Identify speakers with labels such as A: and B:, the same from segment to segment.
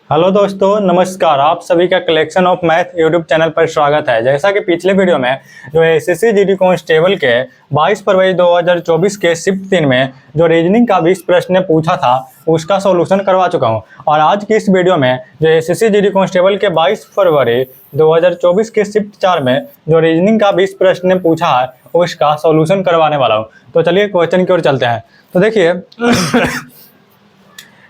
A: Hello दोस्तों, नमस्कार। आप सभी का collection of math YouTube channel पर स्वागत है। जैसा कि पिछले वीडियो में जो एसएससी जीडी कांस्टेबल के 22 फरवरी 2024 के शिफ्ट 3 में जो रीजनिंग का 20 प्रश्न पूछा था उसका सॉल्यूशन करवा चुका हूं। और आज की इस वीडियो में जो एसएससी जीडी कांस्टेबल के 22 फरवरी 2024 के शिफ्ट 4 में जो रीजनिंग का 20 प्रश्न पूछा है उसका सॉल्यूशन करवाने वाला हूँ। तो चलिए क्वेश्चन की ओर चलते हैं। तो देखिए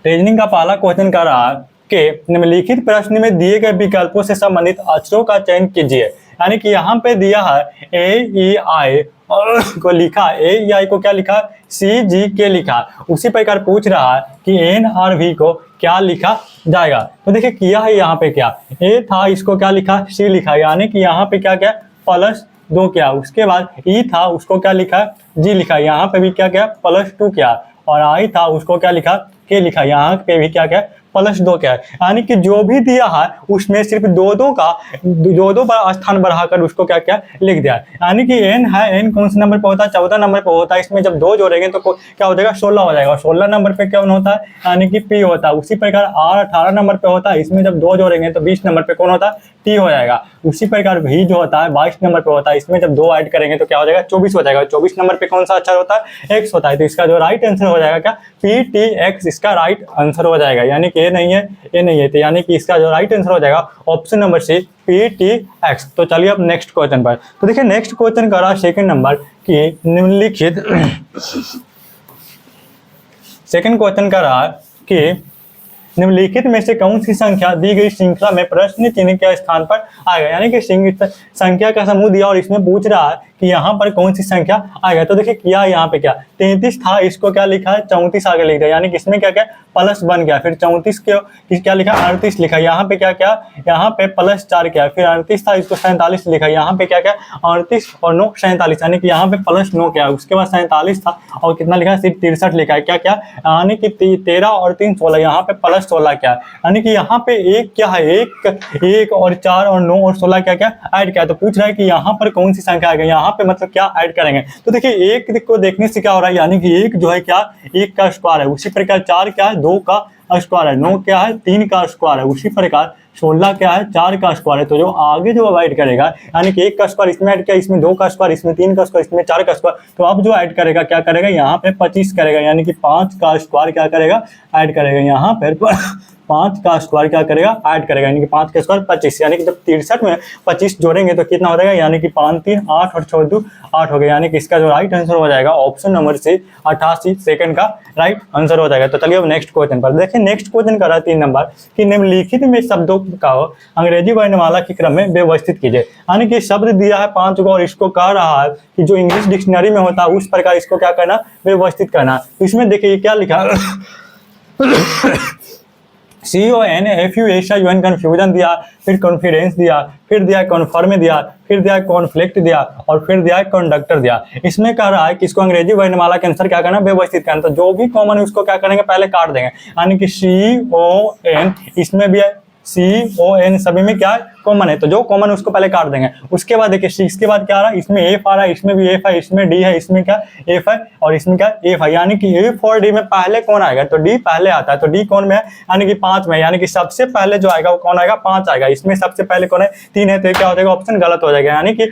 A: रीजनिंग का पहला क्वेश्चन कर रहा है कि निम्नलिखित प्रश्न में दिए गए विकल्पों से संबंधित अक्षरों का चयन कीजिए। यानी कि यहाँ पे दिया है ए ई आई को लिखा, ए ई आई को क्या लिखा, सी जी के लिखा। उसी प्रकार पूछ रहा है कि एन और वी को क्या लिखा जाएगा। तो देखिए किया है यहाँ पे क्या, ए था इसको क्या लिखा, सी लिखा। यानी कि यहाँ पे क्या क्या +2 क्या। उसके बाद ई था उसको क्या लिखा, जी लिखा। यहाँ पे भी क्या क्या +2 क्या। और आई था उसको क्या लिखा, के लिखा। यहाँ पे भी क्या क्या +2 क्या है। यानी कि जो भी दिया है उसमें सिर्फ दो बार स्थान बढ़ाकर उसको क्या क्या लिख दिया। यानी कि एन है, एन कौन से नंबर पे होता है, 14 नंबर पे होता है। इसमें जब 2 जोड़ेंगे तो क्या हो जाएगा, 16 हो जाएगा। और 16 नंबर पे कौन होता है, यानी कि पी होता है। उसी प्रकार आर 18 नंबर पे होता है। इसमें जब 2 जोड़ेंगे तो 20 नंबर पे कौन होता है, टी हो जाएगा। उसी प्रकार भी जो होता है 22 नंबर पे होता है। इसमें जब 2 ऐड करेंगे तो क्या हो जाएगा, 24 हो जाएगा। 24 नंबर पे कौन सा अक्षर होता है, एक्स होता है। तो इसका जो राइट आंसर हो जाएगा क्या, पी टी एक्स इसका राइट आंसर हो जाएगा। यानी कि ये नहीं है, ये नहीं है। तो यानी कि इसका जो राइट आंसर हो जाएगा option number C, P T X. तो चलिए अब नेक्स्ट क्वेश्चन पर। तो देखिए नेक्स्ट क्वेश्चन कर रहा है सेकंड नंबर की निम्नलिखित सेकंड क्वेश्चन कर रहा है कि निम्नलिखित में से कौन सी संख्या दी गई श्रृंखला में प्रश्न चिन्ह के स्थान पर आएगा। यानी कि संख्या का समूह दिया और इसमें पूछ रहा है कि यहाँ पर कौन सी संख्या आएगा। तो देखिए किया यहाँ पे क्या, 33 था इसको क्या लिखा है, 34 आगे लिख दिया। यानी कि इसमें क्या क्या प्लस बन गया। फिर 34 के क्या लिखा, 38 लिखा। यहाँ पे क्या क्या, यहाँ पे +4 क्या। फिर 38 था इसको 47 लिखा। यहाँ पे क्या क्या 38 और 9 47। यानी कि यहाँ पे +9 क्या। उसके बाद 47 था और कितना लिखा है, सिर्फ 63 लिखा है। क्या क्या, यानी कि 13 और 3 16। यहाँ पे +16 क्या। यानी कि यहाँ पे एक क्या है, एक और 4 और 9 और 16 क्या क्या ऐड किया। तो पूछ रहा है कि यहाँ पर कौन सी संख्या आएगा, यहाँ पे मतलब क्या ऐड करेंगे। तो देखिए एक को देखने से क्या हो रहा है, यानी कि एक जो है क्या, 1 का स्क्वायर है। उसी प्रकार 4 क्या है, 2 का स्क्वायर है। 9 क्या है, 3 का स्क्वायर है। उसी प्रकार 16 क्या है, 4 का स्क्वायर है। तो जो आगे जो ऐड करेगा, यानी कि 1 का स्क्वायर इसमें ऐड किया, इसमें 2 का स्क्वायर, इसमें 3 का स्क्वायर, इसमें 4 का स्क्वायर। तो अब जो ऐड करेगा क्या करेगा, यहाँ पे 25 करेगा। यानी कि 5 का स्क्वायर क्या करेगा, ऐड करेगा। यहाँ पर 5 का स्क्वायर क्या करेगा, ऐड करेगा। यानी कि 5 का स्क्वायर 25। यानी कि जब 63 में 25 जोड़ेंगे तो कितना हो जाएगा, यानी कि 5 3 8 और 6 2 8 हो गया। यानी कि इसका जो राइट आंसर हो जाएगा ऑप्शन नंबर से 88 सेकंड का राइट आंसर हो जाएगा। तो चलिए अब नेक्स्ट क्वेश्चन पर देखिए। नेक्स्ट क्वेश्चन कर रहा है 3 नंबर कि निम्नलिखित में शब्दों का अंग्रेजी वर्णमाला के क्रम में व्यवस्थित कीजिए। यानी कि शब्द दिया है 5 को और इसको कह रहा है कि जो इंग्लिश डिक्शनरी में होता है उस प्रकार इसको क्या करना, व्यवस्थित करना। तो इसमें देखिए क्या लिखा CONFUSION कन्फ्यूजन दिया, फिर कॉन्फिडेंस दिया, फिर दिया कॉन्फर्म दिया, फिर दिया कॉन्फ्लिक्ट दिया और फिर दिया कंडक्टर दिया। इसमें कह रहा है कि इसको अंग्रेजी वर्णमाला के अनुसार क्या करना, व्यवस्थित करना। तो जो भी कॉमन है उसको क्या करेंगे, पहले काट देंगे। यानी कि CON इसमें भी है, CON सभी में क्या कॉमन है। तो जो कॉमन है उसको पहले काट देंगे। उसके बाद देखिए C के बाद क्या आ रहा है, इसमें F आ रहा है, इसमें भी F है, इसमें D है, इसमें क्या F है और इसमें क्या F है। यानी कि F और D में पहले कौन आएगा, तो D पहले आता है। तो D कौन में है, यानी कि 5 में। यानी कि सबसे पहले जो आएगा वो कौन आएगा, 5 आएगा। इसमें सबसे पहले कौन है, 3 है। तो क्या हो जाएगा, ऑप्शन गलत हो जाएगा। यानी कि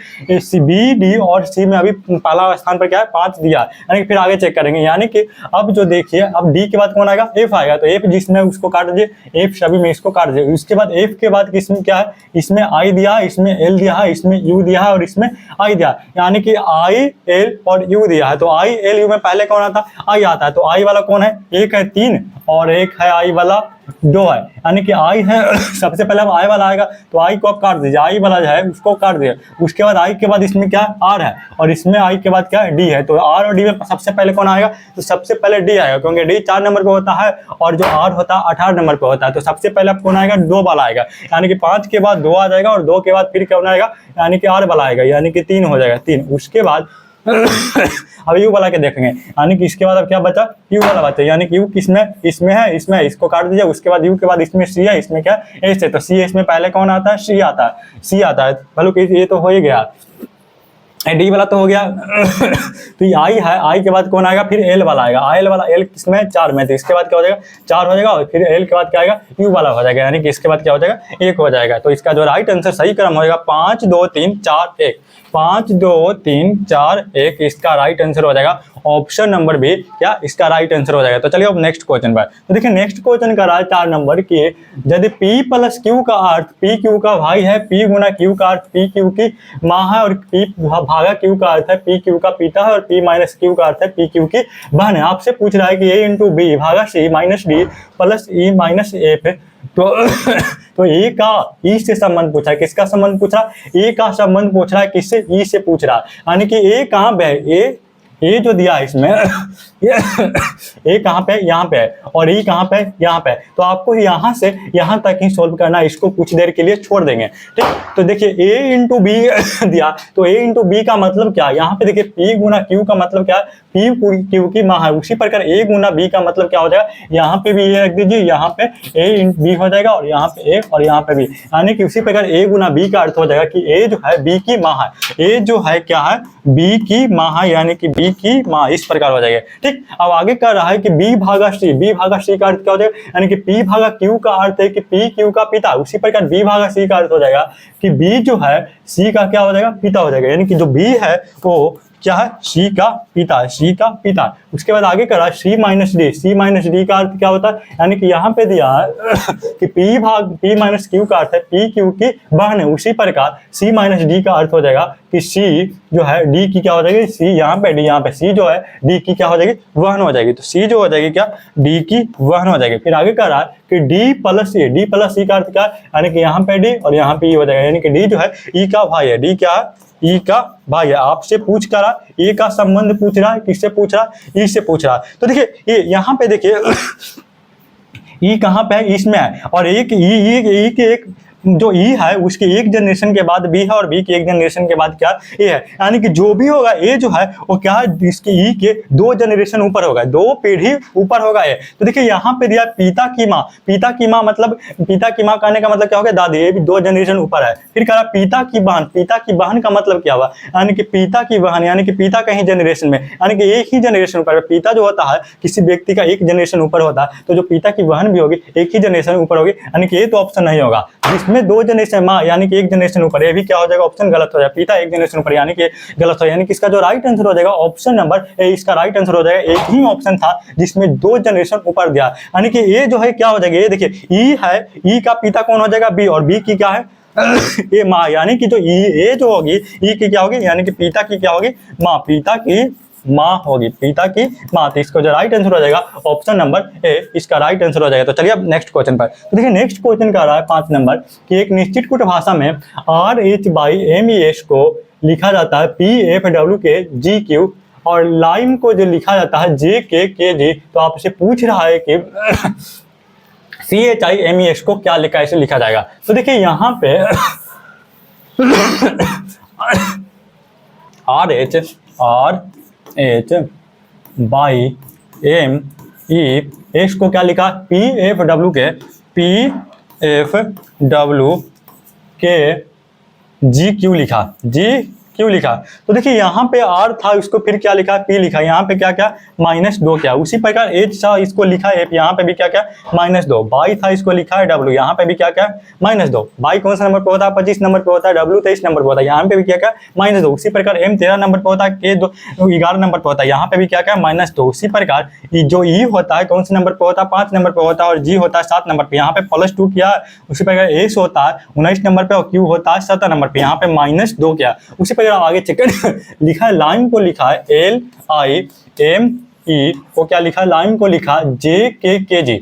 A: B D और C में अभी पहला स्थान पर क्या है, 5 दिया। यानी कि फिर आगे चेक करेंगे। यानी कि अब जो देखिए अब D के बाद कौन आएगा, F आएगा। तो F जिसमें उसको काट दीजिए, F सभी में इसको काट दीजिए। उसके बाद F के बाद किसमें क्या है, इसमें I दिया, इसमें L दिया है, इसमें U दिया है और इसमें I दिया। यानी कि I L और U दिया है। तो I L U में पहले कौन आता है, I आता है। तो I वाला कौन है, एक है 3 और एक है I वाला 2 है। यानी कि I है सबसे पहले अब I वाला आएगा तो I को आप काट दीजिए, I वाला जो है उसको काट दीजिए। उसके बाद I के बाद इसमें क्या R है और इसमें I के बाद क्या है, D है। तो R और D में सबसे पहले कौन आएगा, तो सबसे पहले D आएगा, क्योंकि D 4 नंबर पे होता है और जो R होता है 18 नंबर पे होता है। तो सबसे पहले कौन आएगा, 2 वाला आएगा। यानी कि 5 के बाद 2 आ जाएगा और 2 के बाद फिर कौन आएगा, यानी कि R वाला आएगा। यानी कि 3 हो जाएगा, 3। उसके बाद अब यू वाला के देखेंगे। यानी कि इसके बाद अब क्या बचा, यू वाला बचा। यानी कि यू किसमें, इसमें है, इसमें इसको काट दीजिए। उसके बाद यू के बाद इसमें सी है, इसमें क्या एस है। तो सी इसमें पहले कौन आता है, सी आता है, सी आता है। भलो कि ये तो हो ही गया। डी वाला तो हो गया तो ये आई है, आई के बाद कौन आएगा, फिर एल वाला आएगा, एल वाला, एल किसमें 4 में, तो इसके बाद क्या हो जाएगा 4 हो जाएगा, और फिर एल के बाद क्या आएगा यू वाला हो जाएगा, यानी कि इसके बाद क्या हो जाएगा 1 हो जाएगा। तो इसका जो राइट आंसर सही क्रम होगा 5 2 3 4 1, 5 2 3 4 1 इसका राइट आंसर हो जाएगा ऑप्शन नंबर बी, क्या इसका राइट आंसर हो जाएगा। तो चलिए अब नेक्स्ट क्वेश्चन पर, तो देखिए नेक्स्ट क्वेश्चन का रहा है 4 नंबर की, यदि p प्लस क्यू का अर्थ p क्यू का भाई है, p गुना क्यू का अर्थ p क्यू की माँ है, और p भागा क्यू का अर्थ है p क्यू का पिता है, और p माइनस क्यू का अर्थ है p क्यू की बहन है। आपसे पूछ रहा है कि a इंटू बी भागा c minus D plus E minus F, तो ए का ई से संबंध पूछा है, किसका संबंध पूछ रहा है, ए का संबंध पूछ रहा है, किससे, ई से पूछ रहा है, यानी कि ए कहाँ पे है, ए जो दिया है इसमें ए कहाँ पे, यहाँ पे है, और ई कहाँ पे, यहाँ पे। तो आपको यहाँ से यहाँ तक ही सोल्व करना है, इसको कुछ देर के लिए छोड़ देंगे, ठीक। तो देखिए ए इंटू बी दिया, तो ए इंटू बी का मतलब क्या है, यहाँ पे देखिए पी गुना क्यू का मतलब क्या है, पी क्यू की माँ है, उसी प्रकार ए गुना बी का मतलब क्या हो जाएगा, यहाँ पे भी ए रख दीजिए, यहाँ पे ए इंटू बी हो जाएगा, और यहाँ पे ए और यहाँ पे भी, यानी कि उसी प्रकार ए गुना बी का अर्थ हो जाएगा कि ए जो है बी की माँ है, ए जो है क्या है बी की माँ है, यानी कि बी की माँ, इस प्रकार हो जाएगा, ठीक। अब आगे कर रहा है कि b भागा c का अर्थ क्या हो जाएगा, यानी कि p भागा q का अर्थ है कि p q का पिता, उसी प्रकार b भागा c का अर्थ हो जाएगा कि b जो है c का क्या हो जाएगा, पिता हो जाएगा, यानी कि जो b है वो क्या है c का पिता, c का पिता। उसके बाद आगे करा c माइनस डी का अर्थ क्या होता है, यानी कि यहाँ पे दिया है कि p माइनस क्यू का अर्थ है p क्यू की बहन है, उसी प्रकार c माइनस डी का अर्थ हो जाएगा कि c जो है d की क्या हो जाएगी, c यहाँ पे d यहाँ पे c जो है d की क्या हो जाएगी, बहन हो जाएगी, तो c जो हो जाएगी क्या d की बहन हो जाएगी। फिर आगे कह रहा है कि d प्लस c का अर्थ क्या है, यानी कि यहाँ पे d और यहाँ पे e हो जाएगा, यानी कि d जो है e का भाई है, d क्या है ई का भाई है। आपसे पूछ करा ए का संबंध पूछ रहा है, किससे पूछ रहा है, ई से पूछ रहा है। तो देखिए ये यहाँ पे देखिए ई कहाँ पे है, इसमें है, और एक ई के एक जो ई है उसके एक जनरेशन के बाद बी है, और बी के एक जनरेशन के बाद क्या ए है, यानी कि जो भी होगा ए जो है वो क्या है इसके ई के 2 जनरेशन ऊपर होगा, 2 पीढ़ी ऊपर होगा ए। तो देखिए यहाँ पे दिया पिता की माँ मतलब पिता की माँ कहने का मतलब क्या होगा, दादी, ये भी 2 जनरेशन ऊपर है। फिर कहा पिता की बहन का मतलब क्या हुआ, यानी कि पिता की बहन, यानी कि पिता का ही जनरेशन में, यानी कि एक ही जनरेशन ऊपर, पिता जो होता है किसी व्यक्ति का एक जनरेशन ऊपर होता है, तो जो पिता की बहन भी होगी एक ही जनरेशन ऊपर होगी, यानी कि ये तो ऑप्शन नहीं होगा, जिसमें 2 जनरेशन माँ यानी कि एक जनरेशन ऊपर, ये भी क्या हो जाएगा ऑप्शन गलत हो जाएगा, पिता एक जनरेशन ऊपर यानी कि गलत हो, यानी कि इसका जो राइट आंसर हो जाएगा ऑप्शन नंबर ए, इसका राइट आंसर हो जाएगा। एक ही ऑप्शन था जिसमें 2 जनरेशन ऊपर दिया, यानी कि ये जो है क्या हो जाएगा, ये देखिए ई है, ई का पिता कौन हो जाएगा बी, और बी की क्या है ये माँ, यानी कि जो ए जो होगी ई की क्या होगी, यानी कि पिता की क्या होगी माँ, पिता की माँ होगी, पिता की माँ। तो इसको जो राइट आंसर हो जाएगा ऑप्शन नंबर ए, इसका राइट आंसर हो जाएगा। तो चलिए अब नेक्स्ट क्वेश्चन पर, तो देखिए नेक्स्ट क्वेश्चन का रहा है 5 नंबर कि एक निश्चित कुट भाषा में RH/MES को लिखा जाता है PFWK और लाइन को जो लिखा जाता है JKKG। तो आपसे पूछ रहा है कि CHIMES को क्या लिखा, ऐसे लिखा जाएगा। तो देखिए यहाँ पे RH/MES को क्या लिखा, PFWK GQ लिखा। तो देखिए यहाँ पे R था, उसको फिर क्या लिखा P लिखा, यहाँ पे क्या क्या -2 क्या, उसी प्रकार H था इसको लिखा है, यहाँ पे भी क्या क्या -2, Y था इसको लिखा है W, यहाँ पे भी क्या क्या -2। Y कौन सा नंबर पे होता है 25 नंबर पे होता है, W 23 नंबर पे होता है, यहाँ पे भी क्या क्या -2। उसी प्रकार M 13 नंबर पे होता है, K 11 नंबर पे होता है, यहाँ पे भी क्या क्या -2। उसी प्रकार जो E होता है कौन से नंबर पे होता है 5 नंबर पे होता है, और G होता है 7 नंबर पे, यहाँ पे +2 किया। उसी प्रकार S होता है 19 नंबर पे, और Q होता है 17 नंबर पे, यहाँ पे -2 किया। उसी प्रकार आगे चेक लिखा है, लाइन को लिखा है LIME को क्या लिखा है, लाइन को लिखा JKKG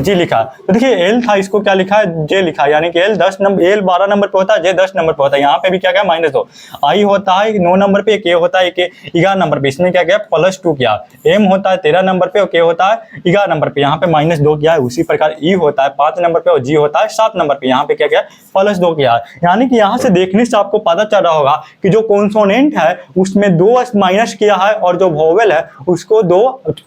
A: लिखा। तो देखिए L था, इसको क्या लिखा है J लिखा, यानी कि L 12 नंबर पे होता है, J 10 नंबर पे होता है, यहाँ पे भी क्या क्या -2। I होता है 9 नंबर पे, K होता है 11 नंबर पे, इसमें क्या क्या +2 किया। M होता है 13 नंबर पे, और K होता है 11 नंबर पे, यहाँ पे -2 किया है। उसी प्रकार E होता है 5 नंबर पे, और G होता है 7 नंबर पे, यहाँ पे क्या क्या +2 किया है। यानी कि यहाँ से देखने से आपको पता चल रहा होगा कि जो कॉन्सोनेंट है उसमें 2 माइनस किया है, और जो वोवेल है उसको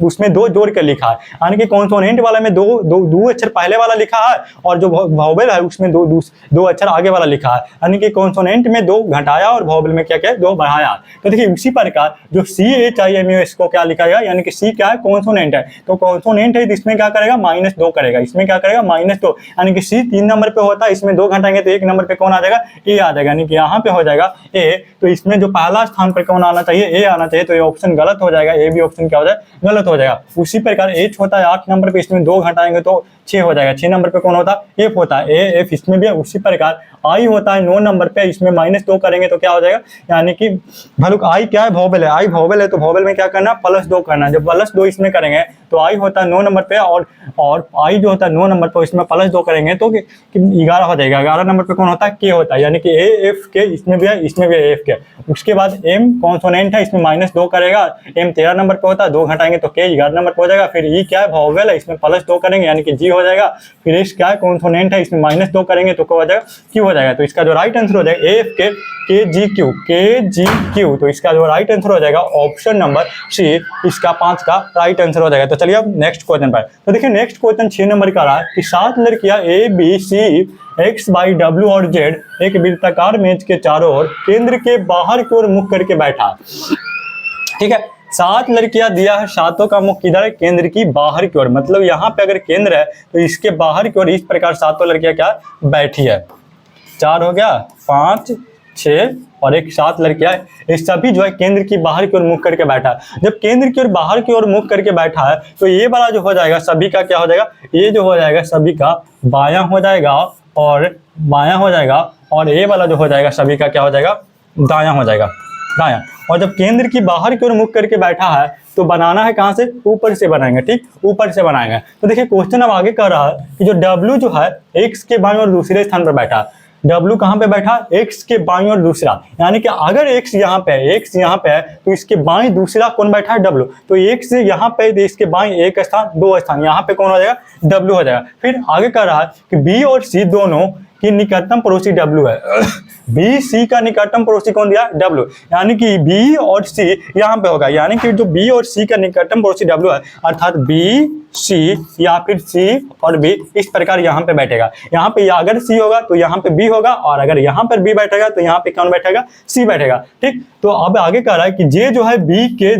A: उसमें 2 जोड़ कर लिखा है, यानी कि कॉन्सोनेंट वाला में दो अक्षर पहले वाला लिखा है और जो वोवेल है उसमें दो अक्षर आगे वाला लिखा है, यानी कि कॉन्सोनेंट में 2 घटाया और वोवेल में क्या क्या 2 बढ़ाया। तो देखिए उसी प्रकार जो CHIMU इसको क्या लिखा गया, यानी कि C क्या है, कॉन्सोनेंट है, तो कॉन्सोनेंट है तो इसमें क्या करेगा -2 करेगा, इसमें क्या करेगा -2, यानी कि C 3 नंबर पे होता है, इसमें 2 घटाएंगे तो 1 नंबर पे कौन आ जाएगा, A आ जाएगा, यानी कि यहाँ पे हो जाएगा A। तो इसमें जो पहला स्थान पर कौन आना चाहिए, A आना चाहिए, तो ये ऑप्शन गलत हो जाएगा, A भी ऑप्शन क्या हो जाएगा, गलत हो जाएगा। उसी प्रकार H होता है 8 नंबर पे, इसमें 2 घटाएंगे तो 6 हो जाएगा, 6 नंबर पे कौन होता है, F होता है, F इसमें भी है। उसी प्रकार I होता है 9 नंबर पे, इसमें -2 करेंगे तो क्या हो जाएगा, यानी कि भालुक I क्या है, वोवेल है, I वोवेल है, तो वोवेल में क्या करना, +2 करना। जब +2 इसमें करेंगे तो I होता है 9 नंबर पे और I जो होता है 9 नंबर पे, इसमें +2 करेंगे तो 11 हो जाएगा। 11 नंबर पे कौन होता है, K होता है, यानी कि AF के, इसमें भी है, इसमें भी है, AF के। उसके बाद M कॉन्सोनेंट है, इसमें -2 करेगा, M 13 नंबर पे होता है, 2 घटाएंगे तो K 11 नंबर पे हो जाएगा। फिर E क्या है, वोवेल है, इसमें +2 करेंगे यानी कि G हो जाएगा। फिर H क्या है, कॉन्सोनेंट है, इसमें -2 करेंगे तो क्या हो जाएगा, Q हो जाएगा। तो इसका जो राइट आंसर हो जाएगा AF के KGQ, तो इसका जो राइट आंसर हो जाएगा ऑप्शन नंबर C, इसका 5 का राइट आंसर हो जाएगा। तो चलिए अब नेक्स्ट क्वेश्चन पर। तो देखिए नेक्स्ट क्वेश्चन 6 नंबर का रहा है कि 7 लड़कियां ABC X, Y, W और Z एक वृत्ताकार मेज के चारों ओर केंद्र के बाहर की ओर मुख करके बैठा। ठीक है, 7 लड़कियां दिया है, 7 का मुख किधर है, केंद्र की बाहर की ओर, मतलब यहाँ पे अगर केंद्र है तो इसके बाहर की ओर इस प्रकार 7 लड़कियां क्या बैठी है। 4 हो गया, 5, 6 और एक 7 लड़कियां, ये सभी जो है केंद्र की बाहर की ओर मुख करके बैठा है। जब केंद्र की ओर बाहर की ओर मुख करके बैठा है तो ये वाला जो हो जाएगा सभी का क्या हो जाएगा, ये जो हो जाएगा सभी का बायां हो जाएगा और बायां हो जाएगा, और ये वाला जो हो जाएगा सभी का क्या हो जाएगा, दायां हो जाएगा, दायां। और जब केंद्र की बाहर की ओर मुख करके बैठा है तो बनाना है कहाँ से, ऊपर से बनाएंगे। ठीक, ऊपर से बनाएंगे। तो देखिए क्वेश्चन अब आगे कर रहा है कि जो W जो है X के बाईं ओर दूसरे स्थान पर बैठा है। W कहाँ पे बैठा, X के बाईं ओर दूसरा, यानी कि अगर X यहाँ पे है, X यहाँ पे है तो इसके बाईं दूसरा कौन बैठा है, W। तो X यहाँ पे तो इसके बाईं 1 स्थान 2 स्थान, यहाँ पे कौन हो जाएगा, W हो जाएगा। फिर आगे कर रहा है कि B और C दोनों की निकटतम पड़ोसी W है। B C का निकटतम पड़ोसी कौन दिया, W, यानी कि B और C यहाँ पे होगा, यानी कि जो B और C का निकटतम पड़ोसी W है, अर्थात B C या फिर C और B इस प्रकार यहाँ पे बैठेगा। यहाँ पे अगर C होगा तो यहाँ पे B होगा, और अगर यहाँ पर B बैठेगा तो यहाँ पे कौन बैठेगा, C बैठेगा। ठीक, तो अब आगे कह रहा है कि J जो है B के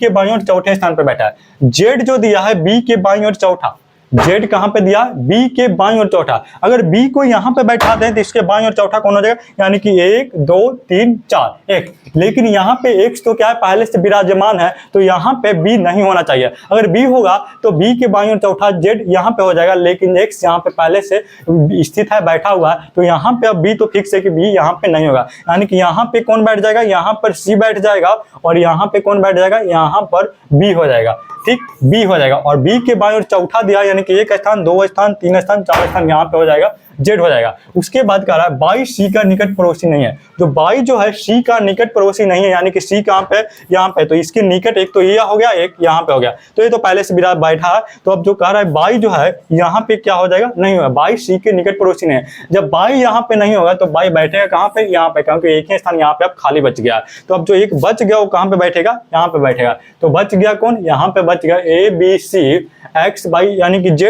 A: बाईं ओर चौथे स्थान पर बैठा है। Z जो दिया है B के बाईं ओर चौथा, Z कहाँ पे दिया, B के बाईं ओर चौथा। अगर B को यहाँ पे बैठा दें तो इसके बाईं ओर चौथा कौन हो जाएगा, यानी कि 1 2 3 4 1। लेकिन यहाँ पे X तो क्या है, पहले से विराजमान है, तो यहाँ पे B नहीं होना चाहिए। अगर B होगा तो B के बाईं ओर चौथा Z यहाँ पे हो जाएगा, लेकिन X यहाँ पे पहले से स्थित है, बैठा हुआ है, तो यहाँ पे अब B तो फिक्स है कि B यहाँ पे नहीं होगा, यानी कि यहाँ पे कौन बैठ जाएगा, यहाँ पर C बैठ जाएगा, और यहाँ पे कौन बैठ जाएगा, यहाँ पर B हो जाएगा। ठीक, B हो जाएगा, और B के बाईं ओर चौथा दिया, यानी कि 1 स्थान 2 स्थान 3 स्थान 4 स्थान यहाँ पे हो जाएगा, Z हो जाएगा। उसके बाद कह रहा है बाई C का निकट पड़ोसी नहीं है। जो बाई जो है C का निकट पड़ोसी नहीं है, यानी कि C कहाँ पे, यहाँ पे, तो इसके निकट एक तो ये हो गया, एक यहाँ पे हो गया, तो ये तो पहले से विराट बैठा है। तो अब जो कह रहा है बाई जो है यहाँ पे क्या हो जाएगा, नहीं होगा, बाई C के निकट पड़ोसी नहीं है। जब बाई यहाँ पे नहीं होगा तो बाई बैठेगा कहाँ पे, यहाँ पे, क्योंकि एक ही स्थान यहाँ पे अब खाली बच गया है। तो अब जो एक बच गया वो कहाँ पे बैठेगा, यहाँ पे बैठेगा। तो बच गया कौन, यहाँ पे बच गया ABC X बाई, यानी कि Z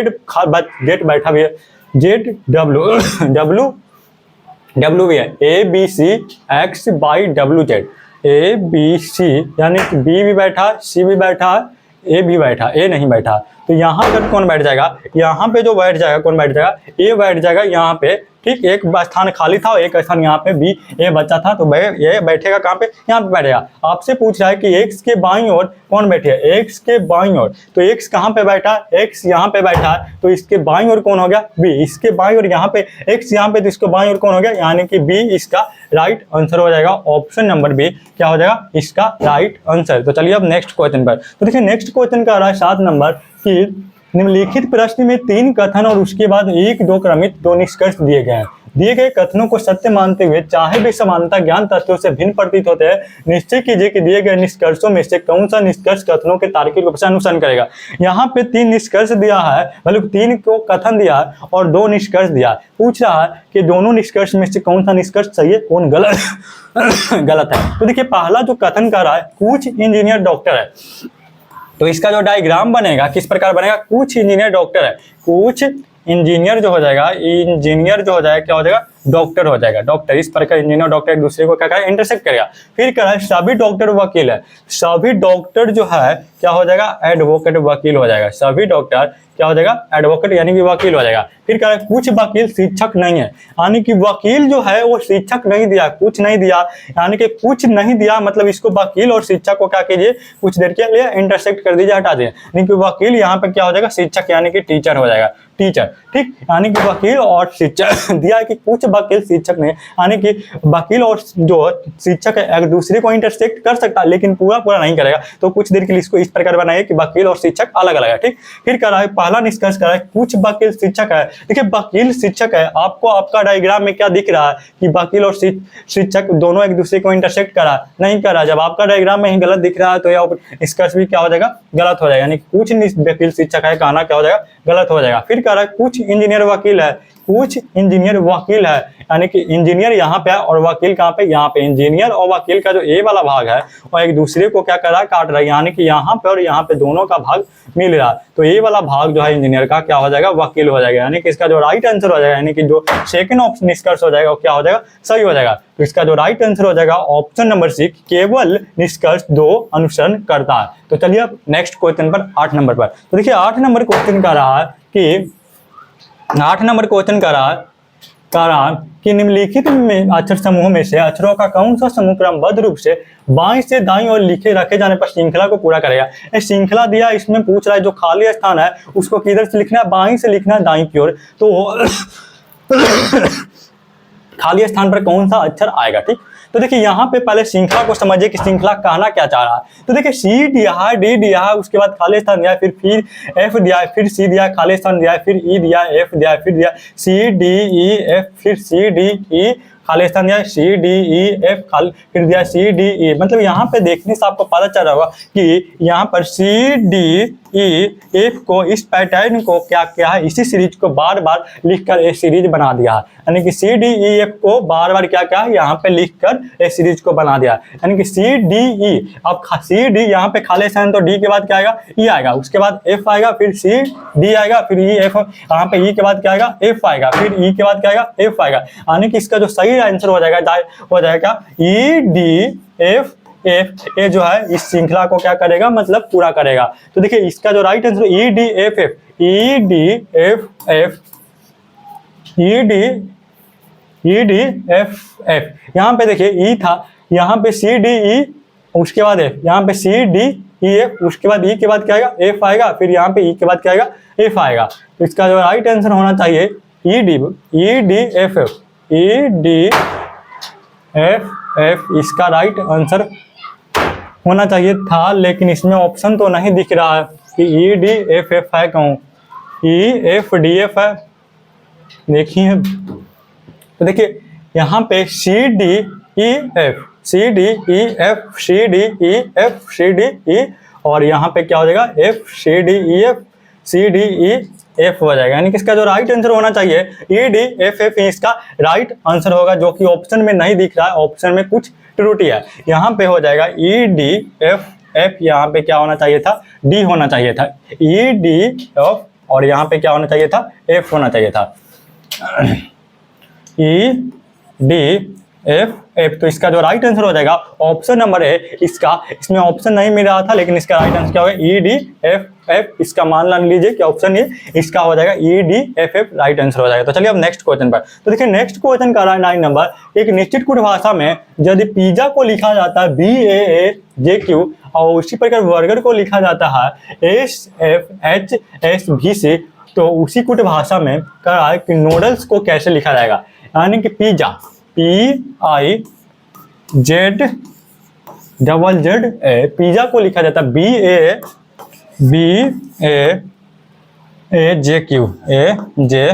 A: बैठा भी है, Z W भी है, ABC X by WZ, ABC यानी कि B भी बैठा, C भी बैठा, A भी बैठा, A नहीं बैठा। तो यहाँ पर कौन बैठ जाएगा, यहाँ पे जो बैठ जाएगा कौन बैठ जाएगा, A बैठ जाएगा यहाँ पे। ठीक, एक स्थान खाली था और एक स्थान यहाँ पे B A बचा था, तो ये बैठेगा कहाँ पे, यहाँ पे बैठेगा। आपसे पूछ रहा है कि X के बाईं ओर कौन बैठे है, X के बाईं ओर, तो X कहाँ पे बैठा, X यहाँ पे बैठा है, तो इसके बाईं ओर कौन हो गया, B। इसके बाईं ओर यहाँ पे X यहाँ पे, तो इसके बाईं ओर कौन हो गया, यानी कि B इसका राइट आंसर हो जाएगा। ऑप्शन नंबर B क्या हो जाएगा, इसका राइट आंसर। तो चलिए अब नेक्स्ट क्वेश्चन पर। तो देखिए नेक्स्ट क्वेश्चन का रहा है 7 नंबर की निम्नलिखित प्रश्न में 3 कथन और उसके बाद 1-2 क्रमित 2 निष्कर्ष दिए गए हैं। दिए गए कथनों को सत्य मानते हुए चाहे वे समानता ज्ञान तत्वों से भिन्न प्रतीत होते हैं, निश्चय कीजिए कि दिए गए निष्कर्षों में से कौन सा निष्कर्ष कथनों के तार्किक रूप से अनुसरण करेगा। यहाँ पे 3 निष्कर्ष दिया है, मतलब 3 को कथन दिया है और 2 निष्कर्ष दिया है। पूछ रहा है कि दोनों निष्कर्ष में से कौन सा निष्कर्ष सही है, कौन गलत गलत है। तो देखिए पहला जो कथन कर रहा है, कुछ इंजीनियर डॉक्टर है, तो इसका जो डायग्राम बनेगा किस प्रकार बनेगा, कुछ इंजीनियर डॉक्टर है, कुछ इंजीनियर जो हो जाएगा, इंजीनियर जो हो जाएगा क्या हो जाएगा, डॉक्टर हो जाएगा। डॉक्टर इस प्रकार इंजीनियर डॉक्टर एक दूसरे को क्या करेगा, इंटरसेक्ट करेगा। फिर क्या है, सभी डॉक्टर वकील है, सभी डॉक्टर जो है क्या हो जाएगा, एडवोकेट वकील हो जाएगा। सभी डॉक्टर क्या हो जाएगा, एडवोकेट यानी कि वकील हो जाएगा। फिर क्या है, कुछ वकील शिक्षक नहीं है, यानी कि वकील जो है वो शिक्षक नहीं दिया, कुछ नहीं दिया, यानी कि कुछ नहीं दिया मतलब इसको वकील और शिक्षक को क्या कीजिए, कुछ देर के लिए इंटरसेक्ट कर दीजिए, हटा दीजिए। यानी कि वकील यहाँ पे क्या हो जाएगा, शिक्षक यानी कि टीचर हो जाएगा, टीचर, ठीक। यानी कि वकील और शिक्षक दिया है कि कुछ वकील शिक्षक नहीं, यानी कि वकील और जो शिक्षक है एक दूसरे को इंटरसेक्ट कर सकता है लेकिन पूरा पूरा नहीं करेगा। तो कुछ देर के लिए इसको इस प्रकार बनाइए कि वकील और शिक्षक अलग अलग है, ठीक। फिर कह रहा है, पहला निष्कर्ष करा है कुछ वकील शिक्षक है। देखिए वकील शिक्षक है, आपको आपका डायग्राम में क्या दिख रहा है कि वकील और शिक्षक दोनों एक दूसरे को इंटरसेक्ट करा नहीं करा। जब आपका डायग्राम में ही गलत दिख रहा है तो यह निष्कर्ष भी क्या हो जाएगा, गलत हो जाएगा। यानी कुछ वकील शिक्षक है, कहना क्या हो जाएगा, गलत हो जाएगा। फिर कह रहा है कुछ इंजीनियर वकील है, कुछ इंजीनियर वकील है, यानी कि इंजीनियर यहाँ पे है और वकील कहाँ पे, यहाँ पे। इंजीनियर और वकील का जो ए वाला भाग है वो एक दूसरे को क्या कर रहा है, काट रहा है, यानी कि यहाँ पे और यहाँ पे दोनों का भाग मिल रहा है। तो ए वाला भाग जो है इंजीनियर का क्या हो जाएगा, वकील हो जाएगा। यानी कि इसका जो राइट आंसर हो जाएगा, यानी कि जो सेकंड ऑप्शन निष्कर्ष हो जाएगा वो क्या हो जाएगा, सही हो जाएगा। तो इसका जो राइट आंसर हो जाएगा ऑप्शन नंबर सी, केवल निष्कर्ष 2 अनुसरण करता है। तो चलिए अब नेक्स्ट क्वेश्चन पर, 8 नंबर पर। तो देखिए 8 नंबर क्वेश्चन कह रहा है कि 8 नंबर क्वेश्चन कह रहा है कि निम्नलिखित में अक्षर समूह में से अक्षरों का कौन सा समूह क्रमबद्ध रूप से बाईं से दाईं ओर लिखे रखे जाने पर श्रृंखला को पूरा करेगा। ये श्रृंखला दिया, इसमें पूछ रहा है जो खाली स्थान है उसको किधर से लिखना है, बाईं से लिखना है दाईं की ओर। तो खाली स्थान पर कौन सा अक्षर आएगा, ठीक। तो देखिए यहाँ पे पहले श्रृंखला को समझिए कि श्रृंखला कहना क्या चाह रहा है। तो देखिए सी दिया है, डी दिया है, उसके बाद खाली स्थान दिया है, फिर एफ दिया है, फिर सी दिया है, खाली स्थान दिया है, फिर ई दिया है, एफ दिया है, फिर दिया सी डी ई एफ, फिर सी डी ई खाली स्थान दिया है, सी डी ई एफ खाली, फिर दिया सी डी ई। मतलब यहाँ पे देखने से आपको पता चल रहा होगा कि यहाँ पर सी डी ई एफ को, इस पैटर्न को क्या किया है, इसी सीरीज को बार बार लिखकर एक सीरीज बना दिया है। यानी कि सी डी ई एफ को बार बार क्या किया है, यहाँ पे लिखकर एक सीरीज को बना दिया। यानी कि सी डी ई, अब सी डी यहाँ पे खाली स्थान, तो डी के बाद क्या आएगा, ई आएगा, उसके बाद एफ आएगा, फिर सी डी आएगा, फिर ई एफ, यहाँ पे ई के बाद क्या आएगा, एफ आएगा, फिर ई के बाद क्या आएगा, एफ आएगा। यानी कि इसका जो सही आंसर हो जाएगा ई डी एफ एफ। ए जो है इस श्रृंखला को क्या करेगा, मतलब पूरा करेगा। तो देखिए इसका जो right answer E D F F, E D F F, E D F F. यहाँ पे देखिए ई था, यहाँ पे सी डी ई, उसके बाद एफ, यहाँ पे सी डी ई एफ, उसके बाद ई के बाद क्या आएगा, एफ आएगा, फिर यहाँ पे ई के बाद क्या आएगा, एफ आएगा। तो इसका जो राइट आंसर होना चाहिए E D F F, E D F F इसका राइट आंसर होना चाहिए था, लेकिन इसमें ऑप्शन तो नहीं दिख रहा है कि ई डी एफ एफ है, कहूँ ई एफ डी एफ है। देखिए तो देखिए यहाँ पे C D E F, C D E F, C D E F, C D E, और यहाँ पे क्या हो जाएगा, F C D E F, C D E F हो जाएगा। यानी कि इसका जो राइट आंसर होना चाहिए ई डी एफ एफ, इसका राइट आंसर होगा, जो कि ऑप्शन में नहीं दिख रहा है, ऑप्शन में कुछ त्रुटि है। यहाँ पे हो जाएगा ई डी एफ एफ, यहाँ पे क्या होना चाहिए था, डी होना चाहिए था, ई डी एफ, और यहाँ पे क्या होना चाहिए था, एफ होना चाहिए था, ई डी एफ एफ। तो इसका जो राइट आंसर हो जाएगा ऑप्शन नंबर है इसका, इसमें ऑप्शन नहीं मिल रहा था लेकिन इसका राइट आंसर क्या होगा, ई डी एफ एफ। इसका मान लीजिए कि ऑप्शन ये इसका हो जाएगा, E D F F right answer हो जाएगा। तो चलिए अब नेक्स्ट क्वेश्चन पर। तो देखिए नेक्स्ट क्वेश्चन का रहा है 9 नंबर, एक निश्चित कुछ भाषा में यदि पिज्जा को लिखा जाता है बी ए ए जे क्यू, और उसी प्रकार बर्गर को लिखा जाता है एस एफ एच एस भी सी, तो उसी कुछ भाषा में कह रहा है कि नूडल्स को कैसे लिखा जाएगा। यानी कि pizza, P I Z double Z A, pizza को लिखा जाता है बी ए जे क्यू, ए जे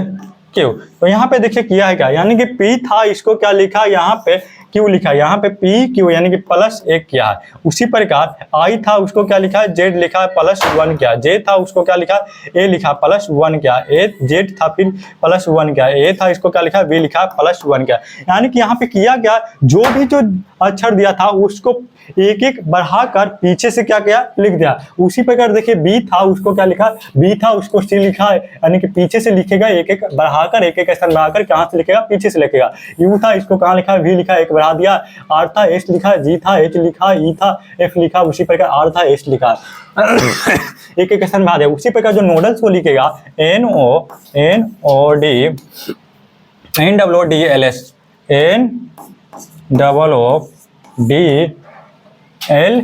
A: क्यू। तो यहाँ पे देखिए किया है क्या, यानी कि पी था, इसको क्या लिखा, यहाँ पे क्यू लिखा, यहाँ पे पी क्यू यानी कि +1 किया है। उसी प्रकार आई था, उसको क्या लिखा है, जेड लिखा है, +1 किया, जे था उसको क्या लिखा, ए लिखा, +1 किया, ए जेड था फिर +1 किया, ए था इसको क्या लिखा, बी लिखा, +1 किया। यानी कि यहाँ पे किया क्या, जो भी जो अक्षर दिया था उसको एक एक बढ़ाकर पीछे से क्या किया, लिख दिया। उसी प्रकार देखिए बी था, उसको क्या लिखा, बी था उसको सी लिखा है, यानी कि पीछे से लिखेगा, एक एक बढ़ाकर, एक एक स्थान बढ़ाकर, कहाँ से लिखेगा, पीछे से लिखेगा। यू था, इसको कहाँ लिखा, वी लिखा, एक बढ़ा दिया। आर था, एस लिखा, जी था, एच लिखा, ई था, एफ लिखा, उसी प्रकार आर था, एस लिखा एक एक स्थान बढ़ा दिया। उसी प्रकार जो नोडल्स को लिखेगा N O D N W O D L S, N double O D L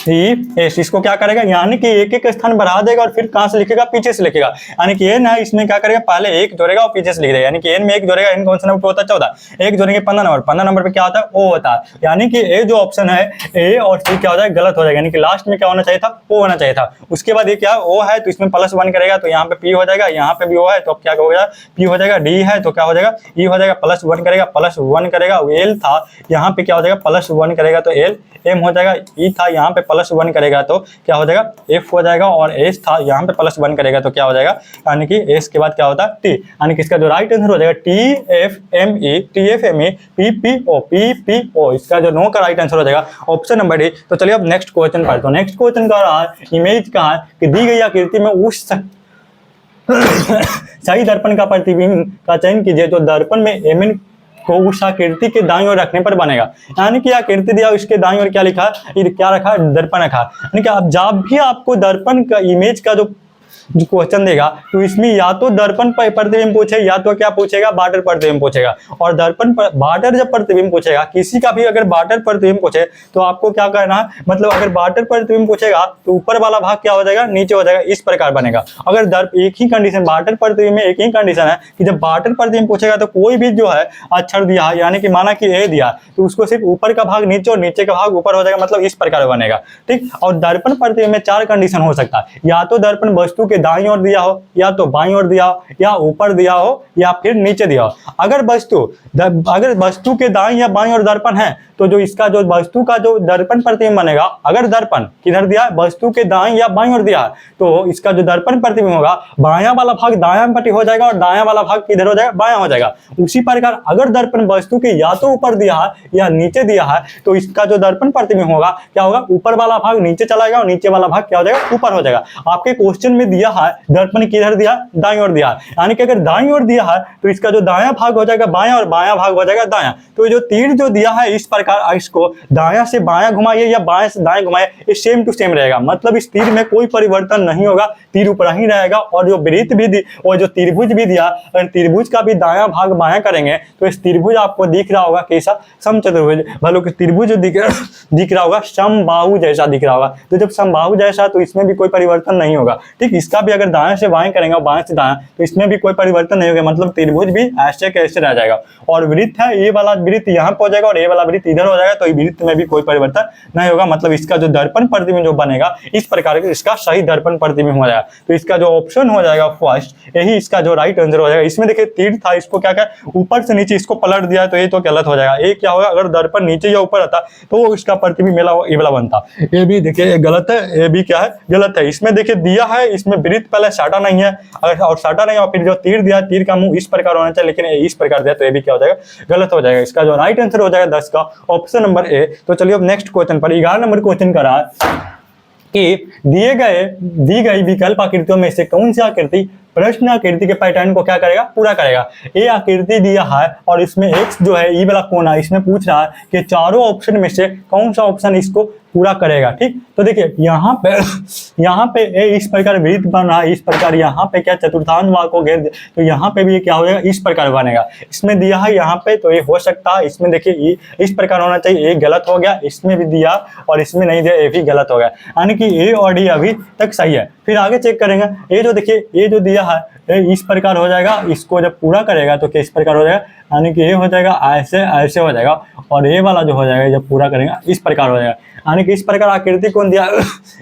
A: E S, इसको क्या करेगा, यानी कि एक एक स्थान बढ़ा देगा और फिर कहां से लिखेगा, पीछे से लिखेगा। यानी कि एन है, इसमें क्या करेगा, पहले एक जोड़ेगा और पीछे से लिख देगा। यानी कि एन में एक जोड़ेगा, एन कौन सा नंबर पे होता है, 14, एक जोड़ेंगे 15 नंबर, 15 नंबर पे क्या होता है, ओ होता है। यानी कि ए जो ऑप्शन है ए और सी क्या हो जाएगा, गलत हो जाएगा। यानी कि लास्ट में क्या होना चाहिए था, ओ होना चाहिए था। उसके बाद ये क्या ओ है तो इसमें +1 करेगा तो यहाँ पे पी हो जाएगा, यहाँ पे भी ओ है तो अब क्या हो जाएगा, पी हो जाएगा। डी है तो क्या हो जाएगा, ई हो जाएगा, +1 करेगा, +1 करेगा। एल था, यहाँ पे क्या हो जाएगा, +1 करेगा तो एल, एम हो जाएगा। ई था, यहाँ पे +1 करेगा तो क्या हो जाएगा, एफ हो जाएगा। और एस था, यहाँ पे +1 करेगा तो क्या हो जाएगा, यानी कि एस के बाद क्या होता है, टी। यानी कि इसका जो राइट आंसर हो जाएगा T F M E P P O. इसका जो नो का राइट आंसर हो जाएगा ऑप्शन नंबर डी। तो चलिए अब नेक्स्ट क्वेश्चन पढ़ते हैं। नेक्स्ट क्वेश्चन का रहा इमेज का है कि दी गई आकृति में उस सही दर्पण का प्रतिबिंब का चयन कीजिए जो दर्पण में एमएन को उस आकृति के दाईं ओर रखने पर बनेगा। यानी कि आकृति दिया, उसके दाईं ओर क्या लिखा, क्या रखा, दर्पण रखा। यानी कि अब जब भी आपको दर्पण का इमेज का जो क्वेश्चन देगा तो इसमें या तो दर्पण प्रतिबिंब पूछे या तो क्या पूछेगा, बाटर प्रतिबिंब पूछेगा। और दर्पण बाटर जब प्रतिबिंब पूछेगा, किसी का भी अगर बाटर प्रतिबिंब पूछे तो आपको क्या करना है, मतलब अगर बाटर प्रतिबिंब पूछेगा तो ऊपर वाला भाग क्या हो जाएगा, नीचे हो जाएगा, इस प्रकार बनेगा। अगर एक ही कंडीशन, बाटर प्रतिबिंब में एक ही कंडीशन है कि जब बाटर प्रतिबिंब पूछेगा तो कोई भी जो है अक्षर दिया है, यानी कि माना कि ए दिया तो उसको सिर्फ ऊपर का भाग नीचे और नीचे का भाग ऊपर हो जाएगा, मतलब इस प्रकार बनेगा, ठीक। और दर्पण प्रतिबिंब में 4 कंडीशन हो सकता है, या तो दर्पण वस्तु के दाईं ओर दिया हो, या तो बाईं ओर दिया हो, या ऊपर दिया हो, या फिर नीचे दिया हो। अगर वस्तु के दाईं या बाईं ओर दर्पण है तो जो इसका जो वस्तु का जो दर्पण प्रतिबिंब बनेगा, अगर दर्पण किधर दिया है, वस्तु के दाईं या बाईं ओर दिया है तो इसका जो दर्पण प्रतिबिंब होगा, बायां वाला भाग दायां पट्टी हो जाएगा और दायां वाला भाग किधर हो जाएगा, बायां हो जाएगा। उसी प्रकार अगर दर्पण वस्तु के या तो ऊपर दिया है या नीचे दिया है तो इसका जो दर्पण प्रतिबिंब होगा क्या होगा, ऊपर वाला भाग नीचे चला जाएगा और नीचे वाला भाग क्या हो जाएगा, ऊपर हो जाएगा। आपके क्वेश्चन में दिया है दर्पण किधर दिया, दाईं ओर दिया है। यानी कि अगर दाईं ओर दिया है तो इसका जो दायां भाग हो जाएगा बायां और बायां भाग हो जाएगा दायां। तो जो तीर जो दिया है इस प्रकार इसको दायां से बायां घुमाइए या बायां से दाएं घुमाइए, ये सेम टू सेम रहेगा, मतलब इस तीर में कोई परिवर्तन नहीं होगा, तीर ऊपर ही रहेगा। और जो वृत्त भी और जो त्रिभुज भी दिया, अगर त्रिभुज का भी दायां भाग बायां करेंगे तो इस त्रिभुज आपको दिख रहा होगा कैसा, समचतुर्भुज, भलो कि त्रिभुज दिख रहा होगा समबाहु जैसा दिख रहा होगा। तो जब समबाहु जैसा तो इसमें भी कोई परिवर्तन नहीं होगा, ठीक। इसका भी अगर दाएं से बाएं करेंगे और बाएं से दाएं तो इसमें भी कोई परिवर्तन नहीं होगा, मतलब त्रिभुज भी ऐसे कैसे रह जाएगा। और वृत्त है, ये वाला वृत्त यहाँ पे हो जाएगा और ये वाला वृत्त इधर हो जाएगा, तो वृत्त में भी कोई परिवर्तन नहीं होगा, मतलब इसका जो दर्पण प्रतिबिंब जो बनेगा इस प्रकार के इसका सही दर्पण प्रतिबिंब हो जाएगा। तो इसका जो ऑप्शन हो जाएगा फर्स्ट, यही इसका जो राइट आंसर हो जाएगा। इसमें देखिए तीर था, इसको क्या क्या ऊपर से नीचे इसको पलट दिया तो ये तो गलत हो जाएगा। ये क्या होगा, अगर दर्पण नीचे या ऊपर आता तो इसका प्रतिबिंब ये वाला बनता। ये भी देखिए गलत है, ये भी क्या है, गलत है। इसमें देखिए दिया है, इसमें वृत्त पहले साटा नहीं है, अगर और साटा नहीं और फिर जो तीर दिया, तीर का मुंह इस प्रकार होना चाहिए, लेकिन इस प्रकार दिया तो ये भी क्या हो जाएगा, गलत हो जाएगा। इसका जो राइट आंसर हो जाएगा 10 का ऑप्शन नंबर ए। तो चलिए अब नेक्स्ट क्वेश्चन पर 11 नंबर क्वेश्चन का रहा कि दी गई विकल्प आकृतियों में से कौन सी आकृति प्रश्न आकृति के पैटर्न को क्या करेगा, पूरा करेगा। ये आकृति दिया है और इसमें एक्स जो है ई वाला कोना, इसमें पूछ रहा है कि चारों ऑप्शन में से कौन सा ऑप्शन इसको पूरा करेगा, ठीक। तो देखिए यहाँ पे इस प्रकार वृत्त बन रहा है, इस प्रकार यहाँ पे क्या चतुर्थांश भाग को घेर दे तो यहाँ पे भी क्या हो जाएगा, इस प्रकार बनेगा। इसमें दिया है यहाँ पे तो ये हो सकता है, इसमें देखिए इस प्रकार होना चाहिए, ये गलत हो गया, इसमें भी दिया और इसमें नहीं दिया, ये भी गलत हो गया। यानी कि ए और डी अभी तक सही है। फिर आगे चेक करेंगे, ये जो देखिए ये जो दिया है इस प्रकार हो जाएगा, इसको जब पूरा करेगा तो किस प्रकार हो जाएगा, यानी कि ये हो जाएगा ऐसे ऐसे हो जाएगा, और ये वाला जो हो जाएगा जब पूरा करेगा इस प्रकार हो जाएगा। यानी कि इस प्रकार आकृति कौन दिया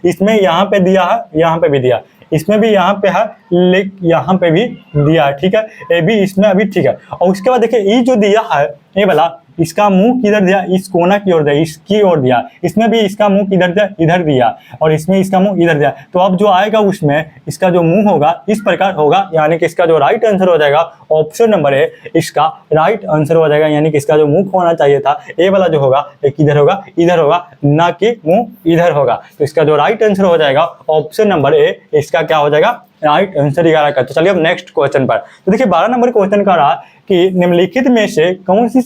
A: इसमें यहाँ पे दिया है, यहाँ पे भी दिया, इसमें भी यहाँ पे है, लेकिन यहाँ पे भी दिया है, ठीक है। ये भी इसमें अभी ठीक है। और उसके बाद देखिए ई जो दिया है ये वाला इसका मुंह किधर दिया, इस कोना की ओर दिया, इसकी ओर दिया, इसमें भी इसका मुंह किधर दिया, इधर दिया, और इसमें इसका मुंह इधर दिया। तो अब जो आएगा उसमें इसका जो मुंह होगा इस प्रकार होगा, यानी कि इसका जो राइट आंसर हो जाएगा ऑप्शन नंबर ए, इसका राइट आंसर हो जाएगा। यानी कि इसका जो मुंह होना चाहिए था ए वाला जो होगा एक इधर होगा, इधर होगा, ना कि मुंह इधर होगा। तो इसका जो राइट आंसर हो जाएगा ऑप्शन नंबर ए, इसका क्या हो जाएगा राइट आंसर 11 का। तो चलिए अब नेक्स्ट क्वेश्चन पर। तो देखिए 12 नंबर क्वेश्चन का रहा कि निम्नलिखित में से कौन सी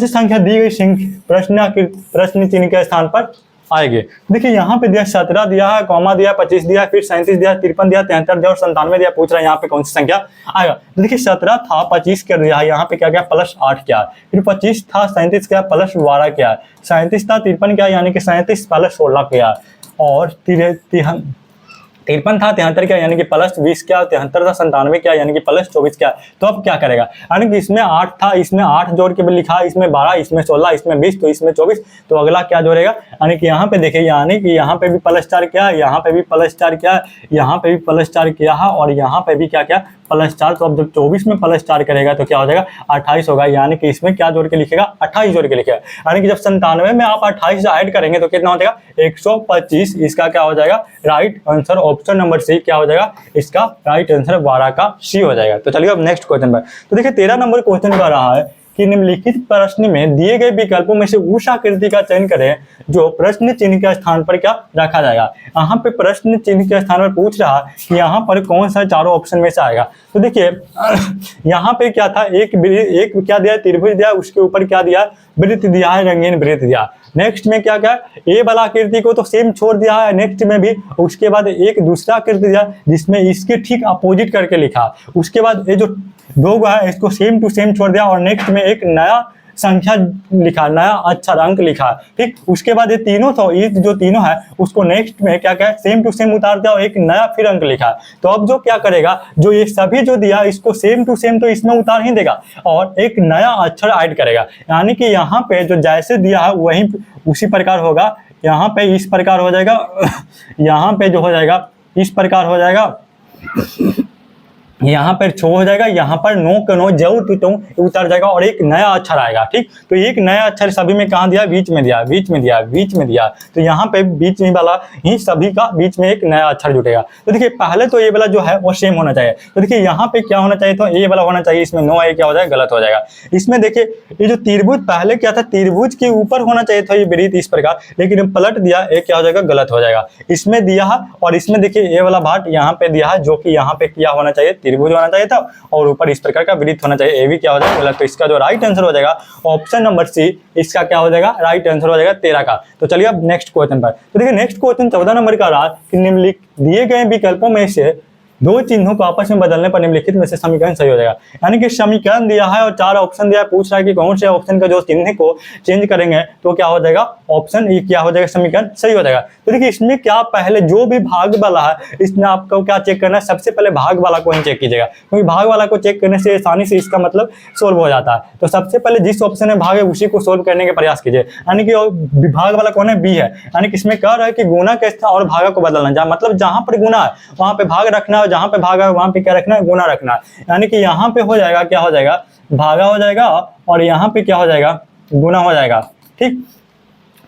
A: संख्या दी गई प्रश्न चिन्ह के स्थान पर आएगी। देखिए यहाँ पे दिया 17 दिया है, कॉमा दिया, 25 दिया, फिर 37 दिया, 53 दिया, 73 दिया और 97 दिया। पूछ रहा है यहाँ पे कौन सी संख्या आएगा। तो देखिए 17 था, 25 कर दिया है, यहाँ पे क्या गया प्लस 8 क्या, फिर 25 था, 37 क्या प्लस 12 क्या, 37 था, 53 क्या, यानी कि 37 प्लस 16 क्या, और 53 था, 73 क्या, यानी कि प्लस 20 क्या, 73 था, 97 क्या, यानी कि प्लस 24 क्या। तो अब क्या करेगा, यानी कि इसमें 8 था, इसमें 8 जोड़ के भी लिखा, इसमें 12, इसमें 16, इसमें 20, तो इसमें 24। तो अगला क्या जोड़ेगा, यानी कि यहाँ पे देखिए, यानी कि यहाँ पे भी प्लस 4 क्या, यहाँ पे भी प्लस 4 क्या, यहाँ पे भी प्लस 4 किया है, और यहाँ पे भी क्या क्या प्लस 4। तो अब जब 24 में प्लस 4 करेगा तो क्या हो जाएगा 28 होगा, यानी कि इसमें क्या जोड़ के लिखेगा 28 जोड़ के लिखेगा। यानी कि जब 97 में आप 28 ऐड करेंगे तो कितना हो जाएगा 125। इसका क्या हो जाएगा right answer option number C, क्या हो जाएगा इसका राइट आंसर 12 का सी हो जाएगा। तो चलिए अब नेक्स्ट क्वेश्चन पर। तो देखिए 13 नंबर क्वेश्चन का रहा है कि निम्नलिखित प्रश्न में दिए गए विकल्पों में से उस आकृति का चयन करें जो प्रश्न चिन्ह के स्थान पर क्या रखा जाएगा। यहाँ पे प्रश्न चिन्ह के स्थान पर पूछ रहा है कि यहाँ पर कौन सा चारों ऑप्शन में से आएगा। तो देखिए यहाँ पे क्या था, एक क्या दिया त्रिभुज दिया, उसके ऊपर क्या दिया वृत्त दिया है, रंगीन वृत्त दिया। नेक्स्ट में क्या क्या ए वाला आकृति को तो सेम छोड़ दिया है, नेक्स्ट में भी। उसके बाद एक दूसरा आकृति दिया जिसमें इसके ठीक अपोजिट करके लिखा। उसके बाद ये जो दो है इसको सेम टू सेम छोड़ दिया, और नेक्स्ट में एक नया संख्या लिखा, नया अक्षर अंक लिखा। ठीक, उसके बाद ये तीनों तो ये जो तीनों है उसको नेक्स्ट में क्या क्या सेम टू सेम उतार दिया और एक नया फिर अंक लिखा। तो अब जो क्या करेगा, जो ये सभी जो दिया इसको सेम टू सेम तो इसमें उतार ही देगा और एक नया अक्षर ऐड करेगा। यानी कि यहाँ पे जो जैसे दिया है वही उसी प्रकार होगा। यहाँ पे इस प्रकार हो जाएगा, यहाँ पे जो हो जाएगा इस प्रकार हो जाएगा, यहाँ पर छो हो जाएगा, यहाँ पर नो के नो जऊ तो उतर जाएगा और एक नया अक्षर आएगा। ठीक, तो एक नया अक्षर सभी में कहाँ दिया, बीच में दिया, बीच में दिया, बीच में दिया। तो यहाँ पे बीच में वाला ही सभी का बीच में एक नया अक्षर जुटेगा। तो देखिए पहले तो ये वाला जो है वो सेम होना चाहिए। तो देखिए यहाँ पे क्या होना चाहिए, तो ये वाला होना चाहिए, इसमें नो आई क्या हो जाएगा गलत हो जाएगा। इसमें देखिए ये जो त्रिभुज पहले क्या था, त्रिभुज के ऊपर होना चाहिए था ये वृत्त इस प्रकार, लेकिन पलट दिया, एक क्या हो जाएगा गलत हो जाएगा। इसमें दिया है और इसमें देखिए ये वाला भाट यहाँ पे दिया है, जो कि यहाँ पे क्या होना चाहिए त्रिभुज होना चाहिए था और ऊपर इस प्रकार का वृत्त होना चाहिए। ये भी क्या हो जाएगा गलत। तो इसका जो राइट आंसर हो जाएगा ऑप्शन नंबर सी, इसका क्या हो जाएगा राइट आंसर हो जाएगा 13 का। तो चलिए अब नेक्स्ट क्वेश्चन पर। तो देखिए नेक्स्ट क्वेश्चन 14 नंबर का रहा कि निम्नलिखित दिए गए विकल्पों में से दो चिन्हों को आपस में बदलने पर निम्नलिखित में से समीकरण सही हो जाएगा। यानी कि समीकरण दिया है और 4 ऑप्शन दिया है, पूछ रहा है कि कौन से ऑप्शन का जो चिन्ह को चेंज करेंगे तो क्या हो जाएगा ऑप्शन ये क्या हो जाएगा समीकरण सही हो जाएगा। तो देखिए इसमें क्या पहले जो भी भाग वाला है इसमें आपको क्या चेक करना है, सबसे पहले भाग वाला को ही चेक कीजिएगा, क्योंकि भाग वाला को चेक करने से आसानी से इसका मतलब सोल्व हो जाता है। तो सबसे पहले जिस ऑप्शन में भाग है उसी को सोल्व करने का प्रयास कीजिए। यानी कि भाग वाला कौन है, बी है। यानी कि इसमें कह रहा है कि गुना के स्थान और भागा को बदलना, जहाँ मतलब जहां पर गुना है वहां पे भाग रखना है, जहां पे भाग है वहां पे क्या रखना है गुना रखना है। यानी कि यहाँ पे हो जाएगा क्या हो जाएगा भागा हो जाएगा और यहाँ पे क्या हो जाएगा गुना हो जाएगा। ठीक,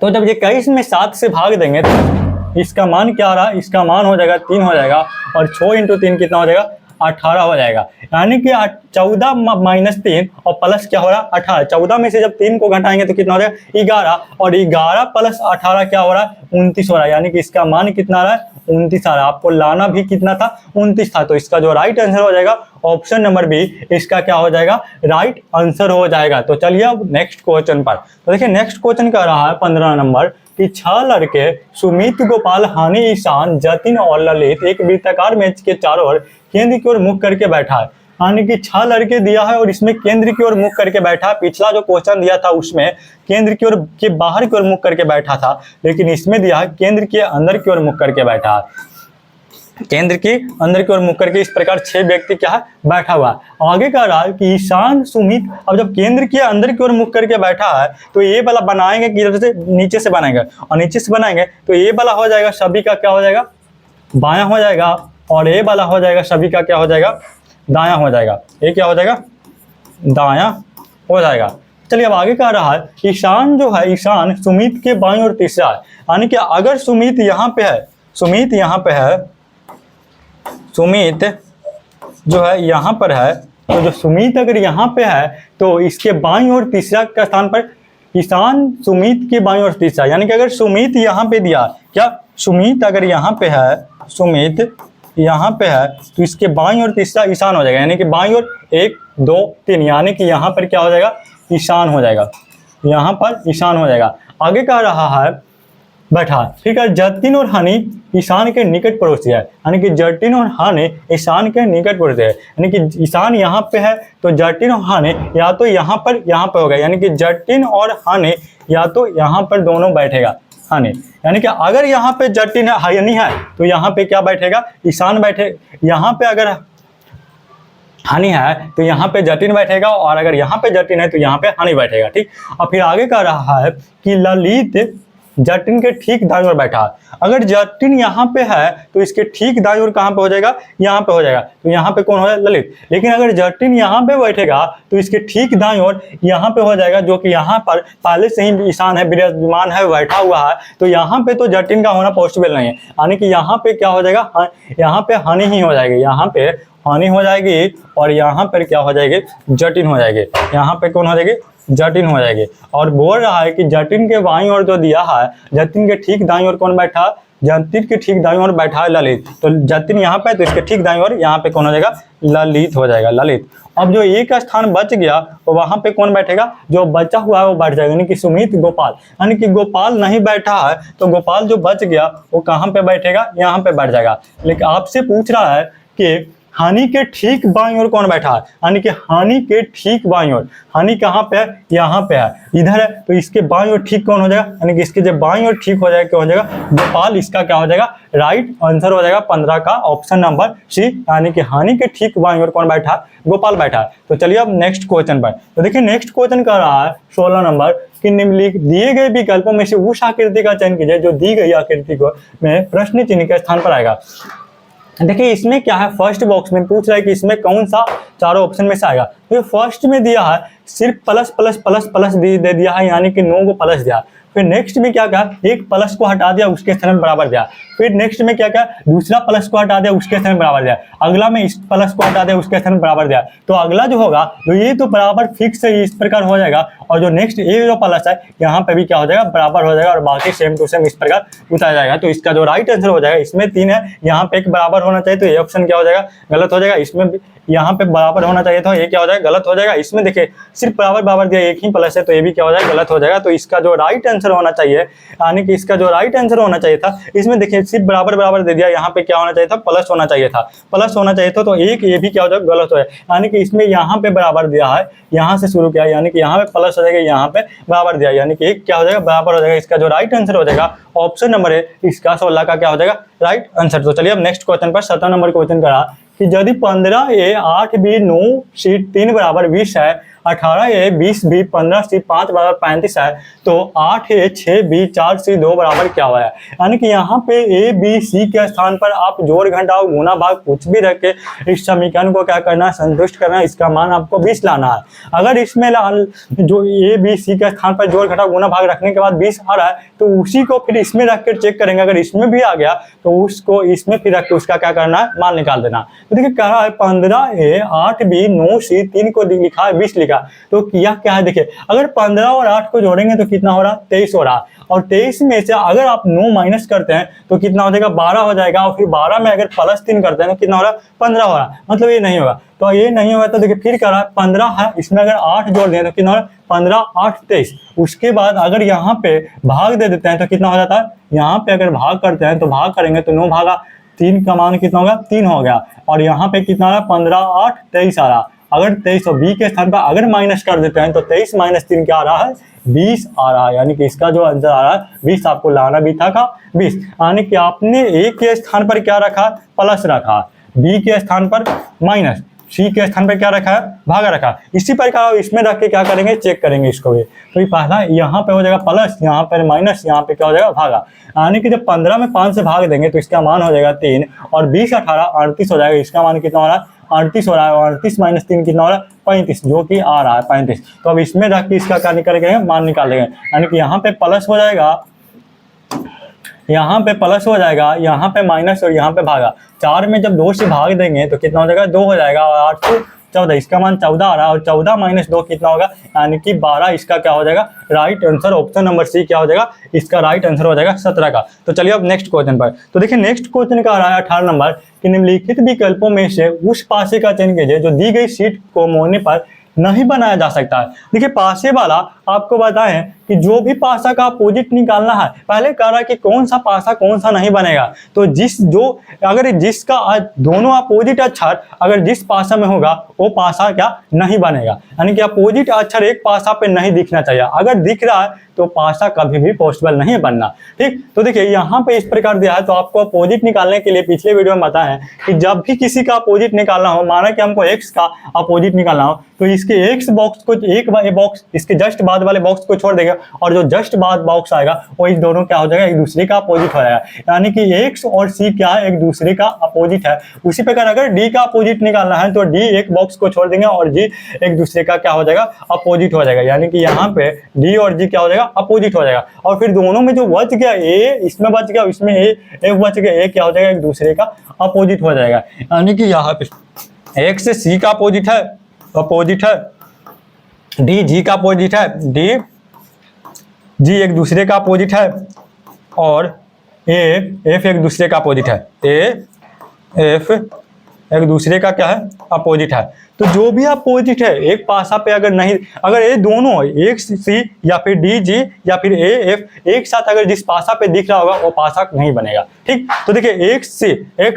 A: तो जब ये 21 में 7 से भाग देंगे तो इसका मान क्या आ रहा है, इसका मान हो जाएगा 3 हो जाएगा और 6 × 3 कितना हो जाएगा 18 हो जाएगा। यानी कि 14 - 3 और प्लस क्या हो रहा है 18। 14 में से जब 3 को घटाएंगे तो कितना हो जाएगा 11 और 11 + 18 क्या हो रहा है 29 हो रहा है। यानी कि इसका मान कितना आ रहा है 29 आ रहा है। आपको लाना भी कितना था 29 था। तो इसका जो राइट आंसर हो जाएगा ऑप्शन नंबर बी, इसका क्या हो जाएगा राइट आंसर हो जाएगा। तो चलिए अब नेक्स्ट क्वेश्चन पर। तो देखिए नेक्स्ट क्वेश्चन का रहा है 15 नंबर कि 6 लड़के सुमित, गोपाल, हानि, ईशान, जतिन और ललित एक वृत्ताकार मेज के चारों ओर केंद्र की ओर मुख करके बैठा है। यानी कि 6 लड़के दिया है और इसमें केंद्र की ओर मुख करके बैठा है। पिछला जो क्वेश्चन दिया था उसमें केंद्र की ओर के बाहर की ओर मुख करके बैठा था, लेकिन इसमें दिया है केंद्र के अंदर की ओर मुख करके बैठा है। केंद्र के अंदर की ओर मुख करके इस प्रकार 6 व्यक्ति क्या है बैठा हुआ है। आगे का रहा कि ईशान, सुमित, अब जब केंद्र के अंदर की ओर मुख करके बैठा है तो ये वाला बनाएंगे किधर से, नीचे से बनाएंगे और नीचे से बनाएंगे तो ये वाला हो जाएगा सभी का क्या हो जाएगा बायां हो जाएगा और ये वाला हो जाएगा सभी का क्या हो जाएगा दायां हो जाएगा। ये क्या हो जाएगा दायां हो जाएगा। चलिए अब आगे कह रहा है ईशान जो है, ईशान सुमित के बाईं ओर तीसरा है, यानी कि अगर सुमित यहाँ पे है, सुमित यहाँ पे है, सुमित जो है यहाँ पर है, तो जो सुमित अगर यहाँ पे है तो इसके बाईं ओर तीसरा के स्थान पर ईशान सुमित के बाईं ओर तीसरा, यानी कि अगर सुमित यहाँ पे दिया, क्या सुमित अगर यहाँ पे है, सुमित यहाँ पे है तो इसके बाईं ओर तीसरा ईशान हो जाएगा, यानी कि बाईं ओर 1 2 3, यानी कि यहाँ पर क्या हो जाएगा, ईशान हो जाएगा, यहाँ पर ईशान हो जाएगा। आगे कह रहा है बैठा, ठीक है, जतिन और हनी ईशान के निकट पड़ोसी है, यानी कि जतिन और हनी ईशान के निकट पड़ोसी है, यानी कि ईशान यहाँ पे है तो जतिन और हनी या तो यहाँ पे होगा, यानी कि जतिन और हनी या तो यहाँ पर दोनों बैठेगा, हनी, यानी कि अगर यहाँ पे जतिन हनी है तो यहाँ पे क्या बैठेगा, ईशान बैठे, यहाँ पे अगर हनी है तो यहाँ पे जतिन बैठेगा, और अगर यहाँ पे जतिन है तो यहाँ पे हनी बैठेगा, ठीक। और फिर आगे कह रहा है कि ललित जतिन के ठीक दाईं ओर बैठा है, अगर जतिन यहाँ पे है तो इसके ठीक दाईं ओर कहाँ पे हो जाएगा, यहाँ पे हो जाएगा, तो यहाँ पे कौन हो जाएगा, ललित। लेकिन अगर जतिन यहाँ पे बैठेगा तो इसके ठीक दाईं ओर यहाँ पे हो जाएगा, जो कि यहाँ पर पहले से ही ईशान है, विराजमान है, बैठा हुआ है, तो यहाँ पे तो जतिन का होना पॉसिबल नहीं है, यानी कि यहाँ पे क्या हो जाएगा, यहाँ पे हनी ही हो जाएगी, यहाँ पे हनी हो जाएगी, और यहाँ पर क्या हो जाएगी, जतिन हो जाएगी, यहाँ पे कौन हो जाएगी, जतिन हो जाएगी। और बोल रहा है कि जतिन के बाईं ओर जो दिया है, जतिन के ठीक दाईं ओर कौन बैठा, जतिन के ठीक दाईं ओर बैठा है ललित, तो जतिन यहाँ पे तो इसके ठीक दाईं ओर यहाँ पे कौन हो जाएगा, ललित हो जाएगा, ललित। अब जो एक स्थान बच गया तो वहां पे कौन बैठेगा, जो बचा हुआ है वो बैठ जाएगा, यानी कि सुमित गोपाल, यानी कि गोपाल नहीं बैठा है तो गोपाल जो बच गया वो कहाँ पे बैठेगा, यहाँ पे बैठ जाएगा। लेकिन आपसे पूछ रहा है कि हनी के ठीक बाईं ओर कौन बैठा है, यानी कि हनी के ठीक बाईं ओर, हनी कहाँ पे है, यहाँ पे है, इधर है, तो इसके बाईं ओर ठीक कौन हो जाएगा, यानी कि इसके जब बाईं ओर ठीक हो जाएगा क्या हो जाएगा, गोपाल, इसका क्या हो जाएगा, राइट आंसर हो जाएगा 15 का ऑप्शन नंबर सी, यानी कि हनी के ठीक बाईं ओर कौन बैठा है, गोपाल बैठा है। तो चलिए अब नेक्स्ट क्वेश्चन पर, तो देखिए नेक्स्ट क्वेश्चन कर रहा है 16 नंबर कि निम्नलिखित दिए गए विकल्पों में से उस आकृति का चयन कीजिए जो दी गई आकृति को में प्रश्न चिन्ह के स्थान पर आएगा। देखिए इसमें क्या है, फर्स्ट बॉक्स में पूछ रहा है कि इसमें कौन सा चारों ऑप्शन में से आएगा, तो फर्स्ट में दिया है सिर्फ प्लस प्लस प्लस प्लस दे दिया है, यानी कि 9 को प्लस दिया। फिर नेक्स्ट में क्या कहा, एक प्लस को हटा दिया उसके स्थान में बराबर दिया। फिर नेक्स्ट में क्या कहा, दूसरा प्लस को हटा दिया उसके स्थान में बराबर दिया। अगला में इस प्लस को हटा दिया उसके स्थान में बराबर दिया। तो अगला जो होगा तो ये तो बराबर फिक्स है, इस प्रकार हो जाएगा। और जो नेक्स्ट ये जो प्लस है यहाँ पे भी क्या हो जाएगा, बराबर हो जाएगा, और बाकी सेम टू सेम इस प्रकार उतारा जाएगा। तो इसका जो राइट आंसर हो जाएगा, इसमें 3 है, यहाँ पे एक बराबर होना चाहिए, तो ये ऑप्शन क्या हो जाएगा, गलत हो जाएगा। इसमें यहाँ पे बराबर होना चाहिए था, ये क्या हो जाएगा, गलत हो जाएगा। इसमें देखिए सिर्फ बराबर बराबर दिया, एक ही प्लस है, तो ये भी क्या हो जाएगा, गलत हो जाएगा। तो इसका जो राइट आंसर होना चाहिए, यानी कि इसका जो राइट आंसर होना चाहिए था, इसमें देखिए सिर्फ बराबर बराबर दे दिया, यहाँ पे क्या होना चाहिए था, प्लस होना चाहिए था, प्लस होना चाहिए था। तो एक ये भी क्या हो जाएगा, गलत हो जाएगा। यानी कि इसमें यहाँ पे बराबर दिया है, यहाँ से शुरू किया, यानी कि यहाँ पे प्लस हो जाएगा, यहाँ पे बराबर दिया, यानी कि एक क्या हो जाएगा, बराबर हो जाएगा। इसका जो राइट आंसर हो जाएगा ऑप्शन नंबर है, इसका 16 का क्या हो जाएगा, राइट आंसर। तो चलिए अब नेक्स्ट क्वेश्चन पर 17 नंबर क्वेश्चन करा कि यदि 15A 8B 9C 3 बराबर 20 है, 18A 20B 15C 5 बराबर 35 है, तो 8A 6B 4C 2 बराबर क्या हुआ है। यानी कि यहाँ पे A B C के स्थान पर आप जोड़ घटाव गुना भाग कुछ भी रख के इस समीकरण को क्या करना है, संतुष्ट करना है। इसका मान आपको 20 लाना है। अगर इसमें जो A B C के स्थान पर जोड़ घटाव गुना भाग रखने के बाद 20 आ रहा है, तो उसी को फिर इसमें रख कर चेक करेंगे। अगर इसमें भी आ गया तो उसको इसमें फिर रख के उसका क्या करना है, मान निकाल देना। तो देखिए कह रहा है 15A 8B 9C 3 को लिखा है 20 लिखा, तो किया क्या है, देखिए अगर 15 और 8 को जोड़ेंगे तो कितना हो रहा, 23 हो रहा। और 23 में से अगर आप 9 माइनस करते हैं तो कितना हो जाएगा, 12 हो जाएगा। और फिर 12 में अगर प्लस 3 करते हैं तो कितना हो रहा, 15 हो रहा। मतलब ये नहीं होगा, तो ये नहीं होगा। तो देखिए फिर कह रहा है 15 है, इसमें अगर 8 जोड़ दें तो कितना हो रहा, 15 8 23। उसके बाद अगर यहाँ पे भाग दे देते हैं तो कितना हो जाता है, यहाँ पे अगर भाग करते हैं तो भाग करेंगे तो 9 भागा 3 का मान कितना होगा, 3 हो गया। और यहाँ पे कितना आ रहा, 15 8 23 आ रहा। अगर 23 और बी के स्थान पर अगर माइनस कर देते हैं तो 23 माइनस 3 क्या आ रहा है, 20 आ रहा है। यानी कि इसका जो आंसर आ रहा है 20, आपको लाना भी था का 20। यानी कि आपने ए के स्थान पर क्या रखा, प्लस रखा, बी के स्थान पर माइनस, सी के स्थान पर क्या रखा है, भागा रखा है। इसी प्रकार इसमें रख के क्या करेंगे, चेक करेंगे इसको भी। तो ये पहला यहाँ पे हो जाएगा प्लस, यहाँ पर माइनस, यहाँ पे क्या हो जाएगा भागा। यानी कि जब 15 में 5 से भाग देंगे तो इसका मान हो जाएगा 3 और 20 18 38 हो जाएगा। इसका मान कितना हो रहा है 38 हो रहा है और 38 माइनस 3 कितना हो रहा है 35, जो कि आ रहा है 35। तो अब इसमें रख के इसका क्या निकालेंगे, मान निकालेंगे। यानी कि यहाँ पे प्लस हो जाएगा, यहाँ पे प्लस हो जाएगा, यहाँ पे माइनस और यहाँ पे भागा। 4 में जब 2 से भाग देंगे तो कितना हो जाएगा 2 हो जाएगा और 8 से 14, इसका मान 14 आ रहा है और 14 माइनस 2 कितना होगा, यानी कि 12। इसका क्या हो जाएगा right answer, option number C क्या हो जाएगा, इसका राइट आंसर हो जाएगा 17 का। तो चलिए अब नेक्स्ट क्वेश्चन पर। तो देखिए नेक्स्ट क्वेश्चन का आ रहा है 18 नंबर कि निम्नलिखित विकल्पों में से उस पासे का चयन कीजिए जो दी गई सीट को मोड़ने पर नहीं बनाया जा सकता है। देखिए पासे वाला आपको बताएं कि जो भी पासा का अपोजिट निकालना है, पहले कह रहा है कि कौन सा पासा कौन सा नहीं बनेगा। तो अगर जिसका दोनों अपोजिट अक्षर अगर जिस पासा में होगा वो पासा क्या नहीं बनेगा, यानी कि अपोजिट अक्षर एक पासा पे नहीं दिखना चाहिए। अगर दिख रहा है तो पासा कभी भी पॉसिबल नहीं बनना। ठीक, तो देखिए यहाँ पे इस प्रकार दिया है। तो आपको अपोजिट निकालने के लिए पिछले वीडियो में बताया है कि जब भी किसी का अपोजिट निकालना हो, माना कि हमको एक्स का अपोजिट निकालना हो, तो इसके एक्स बॉक्स को एक बॉक्स इसके जस्ट बाद वाले बॉक्स को छोड़ देगा और जो जस्ट बाद बॉक्स आएगा वो इस दोनों क्या हो जाएगा, एक दूसरे का अपोजिट हो जाएगा। यानी कि एक्स और सी क्या है, एक दूसरे का अपोजिट है। उसी प्रकार अगर डी का अपोजिट निकालना है तो डी एक बॉक्स को छोड़ देंगे और जी एक दूसरे का क्या हो जाएगा, अपोजिट हो जाएगा। यानी कि यहाँ पे डी और जी क्या हो जाएगा, अपोजिट हो जाएगा। और फिर दोनों में जो बच गया ए, इसमें बच गया, इसमें ए बच गया, ए क्या हो जाएगा, एक दूसरे का अपोजिट हो जाएगा। यानी कि यहाँ पे एक्स से सी का अपोजिट है, डी जी का अपोजिट है, डी जी एक दूसरे का अपोजिट है और ए एफ एक दूसरे का अपोजिट है, ए एफ एक दूसरे का क्या है, अपोजिट है। तो जो भी अपोजिट है एक पासा पे अगर नहीं, अगर ये दोनों एक सी या फिर डी जी या फिर ए एफ एक साथ अगर जिस पासा पे दिख रहा होगा वो पासा नहीं बनेगा। ठीक, तो देखिए एक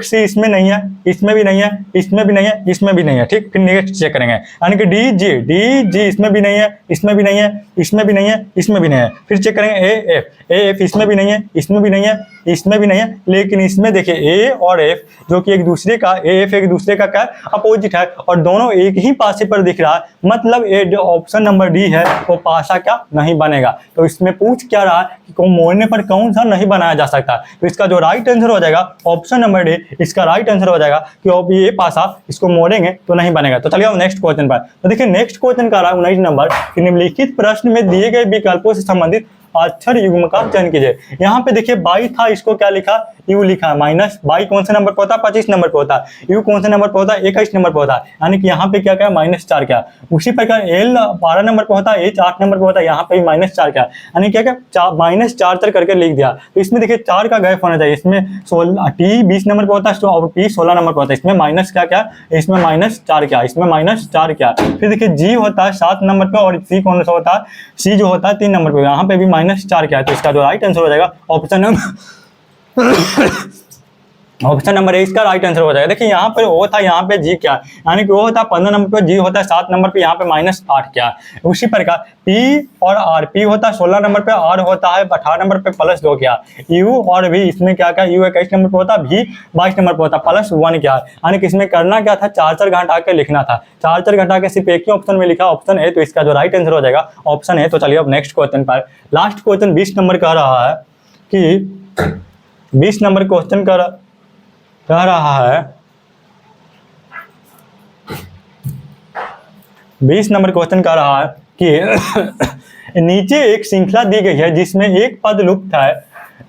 A: सी इसमें नहीं है, इसमें भी नहीं है, इसमें भी नहीं है, इसमें भी नहीं है। ठीक, फिर नेक्स्ट चेक करेंगे। यानी कि डी जी इसमें भी नहीं है, इसमें भी नहीं है, इसमें भी नहीं है, इसमें भी नहीं है। फिर चेक करेंगे ए एफ इसमें भी नहीं है, इसमें भी नहीं है, इसमें भी नहीं है, लेकिन इसमें देखिए ए और एफ जो कि एक दूसरे का, ए एफ एक दूसरे का क्या अपोजिट है और दोनों एक ही पासे पर दिख रहा है, मतलब ये जो ऑप्शन नंबर डी है वो पासा क्या नहीं बनेगा। तो इसमें पूछ क्या रहा है कि को मोड़ने पर कौन सा नहीं बनाया जा सकता। तो इसका जो राइट आंसर हो जाएगा ऑप्शन नंबर डी, इसका राइट आंसर हो जाएगा कि अब ये पासा इसको मोड़ेंगे तो नहीं बनेगा। तो चलिए अब नेक्स्ट क्वेश्चन पर। तो देखिए नेक्स्ट क्वेश्चन का रहा है 19 नंबर कि निम्नलिखित प्रश्न में दिए गए विकल्पों से संबंधित अक्षर युग्म का चयन कीजिए। यहाँ पे देखिए बाई था, इसको क्या लिखा, यू लिखा है। माइनस बाई कौन से नंबर पे होता है, 25 नंबर पे होता है। यू कौन से नंबर पे होता है, 21 नंबर पे होता है। यानी कि यहाँ पे क्या क्या -4 क्या। उसी प्रकार एल 12 नंबर पे होता है, एच 8 नंबर पे होता है, यहाँ पे भी -4 क्या। यानी क्या क्या -4 करके लिख दिया। तो इसमें देखिए 4 का गैप होना चाहिए। इसमें टी 20 नंबर पे होता है और पी 16 नंबर पे होता है। इसमें माइनस क्या क्या, इसमें -4 क्या, इसमें -4 क्या। फिर देखिए जी होता है 7 नंबर पे और सी कौन सा होता है, सी जो होता है 3 नंबर पे, यहाँ पे भी -4 क्या है। तो इसका जो राइट आंसर हो जाएगा ऑप्शन नंबर ए इसका राइट आंसर हो जाएगा। देखिए यहाँ पर ओ था, यहाँ पे जी क्या, यानी कि वो होता है 15 नंबर पे, जी होता है 7 नंबर पे, यहाँ पे -8 क्या। उसी प्रकार पी और आर, पी होता है 16 नंबर पे, आर होता है 18 नंबर पे +2 क्या। यू और वी, इसमें क्या क्या, यू 21 नंबर पे होता है, भी 22 नंबर पे होता है, +1 क्या। यानी कि इसमें करना क्या था, 4 घटा के लिखना था। 4 घटा के सिर्फ एक ही ऑप्शन में लिखा, ऑप्शन ए। तो इसका जो राइट आंसर हो जाएगा ऑप्शन ए। तो चलिए अब नेक्स्ट क्वेश्चन पर। लास्ट क्वेश्चन 20 नंबर का रहा है कि 20 नंबर क्वेश्चन कह रहा है 20 नंबर क्वेश्चन कह रहा है कि नीचे एक श्रृंखला दी गई है जिसमें एक पद लुप्त है।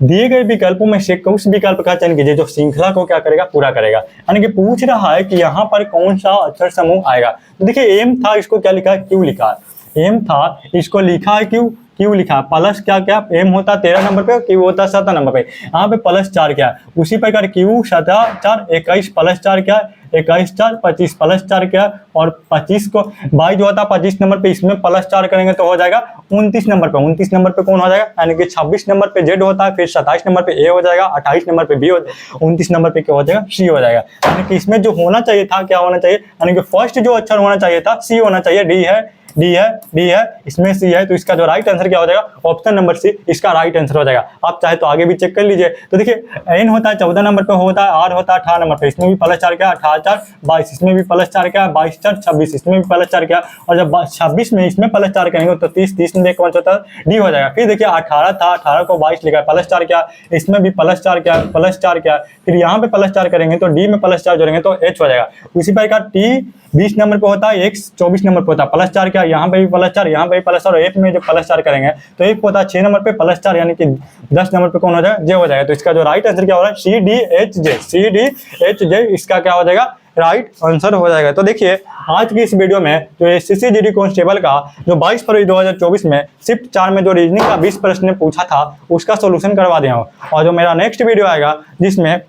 A: दिए गए विकल्पों में से उस विकल्प का चयन कीजिए जो श्रृंखला को क्या करेगा, पूरा करेगा। यानी कि पूछ रहा है कि यहाँ पर कौन सा अक्षर समूह आएगा। तो देखिए एम था, इसको क्या लिखा है, क्यू लिखा है। एम था, इसको लिखा है क्यू लिखा है। प्लस क्या क्या, एम होता है 13 नंबर पे, क्यू होता है 17 नंबर पे, यहाँ पे +4 क्या है। उसी प्रकार क्यू 17 21 +4 क्या, 21 4 25 +4 क्या, और 25 को बाई जो होता है 25 नंबर पे, इसमें +4 करेंगे तो हो जाएगा 29 नंबर पे। 29 नंबर पे कौन हो जाएगा, यानी कि 26 नंबर पे जेड होता है, फिर 27 नंबर पे ए हो जाएगा, 28 नंबर पे बी हो जाएगा, 29 नंबर पे क्या हो जाएगा, सी हो जाएगा। यानी कि इसमें जो होना चाहिए था क्या होना चाहिए, यानी कि फर्स्ट जो अक्षर होना चाहिए था सी होना चाहिए, डी है डी है, इसमें सी है, तो इसका जो राइट आंसर क्या हो जाएगा, ऑप्शन नंबर सी इसका राइट आंसर हो जाएगा। आप चाहे तो आगे भी चेक कर लीजिए। तो देखिए एन होता है 14 नंबर पे, होता है आर होता है 18 नंबर पे, इसमें भी +4 क्या 18 4 22, इसमें भी +4 क्या 22 4 26, इसमें भी +4 क्या, और जब 26 में इसमें +4 करेंगे तो 30 में कौन सा होता है, डी हो जाएगा। फिर देखिए 18 था, 18 को 22 लिखा है, +4 क्या, इसमें भी +4 क्या, +4 क्या, फिर यहाँ पे +4 करेंगे तो डी में +4 जोड़ेंगे तो एच हो जाएगा। उसी प्रकार टी 20 नंबर पे होता है, एक्स 24 नंबर पे होता है, +4 क्या, यहाँ पे भी +4, यहाँ पे भी +4, और एफ में जब +4 करेंगे तो एक होता है 6 नंबर पे +4, यानी कि 10 नंबर पे कौन हो जाएगा, जे हो जाएगा। तो इसका जो राइट आंसर क्या हो रहा है, सी डी एच जे इसका क्या हो जाएगा, राइट आंसर हो जाएगा। तो देखिए आज की इस वीडियो में जो एसएससी कांस्टेबल का जो 22 फरवरी 2024 में शिफ्ट 4 में जो रीजनिंग का 20 प्रश्न पूछा था उसका सोल्यूशन करवा दिया हूँ, और जो मेरा नेक्स्ट वीडियो आएगा जिसमें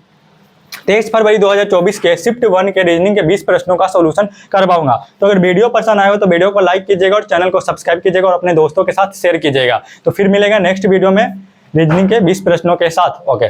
A: 23 फरवरी 2024 के शिफ्ट 1 के रीजनिंग के 20 प्रश्नों का सोल्यूशन करवाऊंगा। तो अगर वीडियो पसंद आए हो तो वीडियो को लाइक कीजिएगा और चैनल को सब्सक्राइब कीजिएगा और अपने दोस्तों के साथ शेयर कीजिएगा। तो फिर मिलेगा नेक्स्ट वीडियो में रीजनिंग के 20 प्रश्नों के साथ। ओके।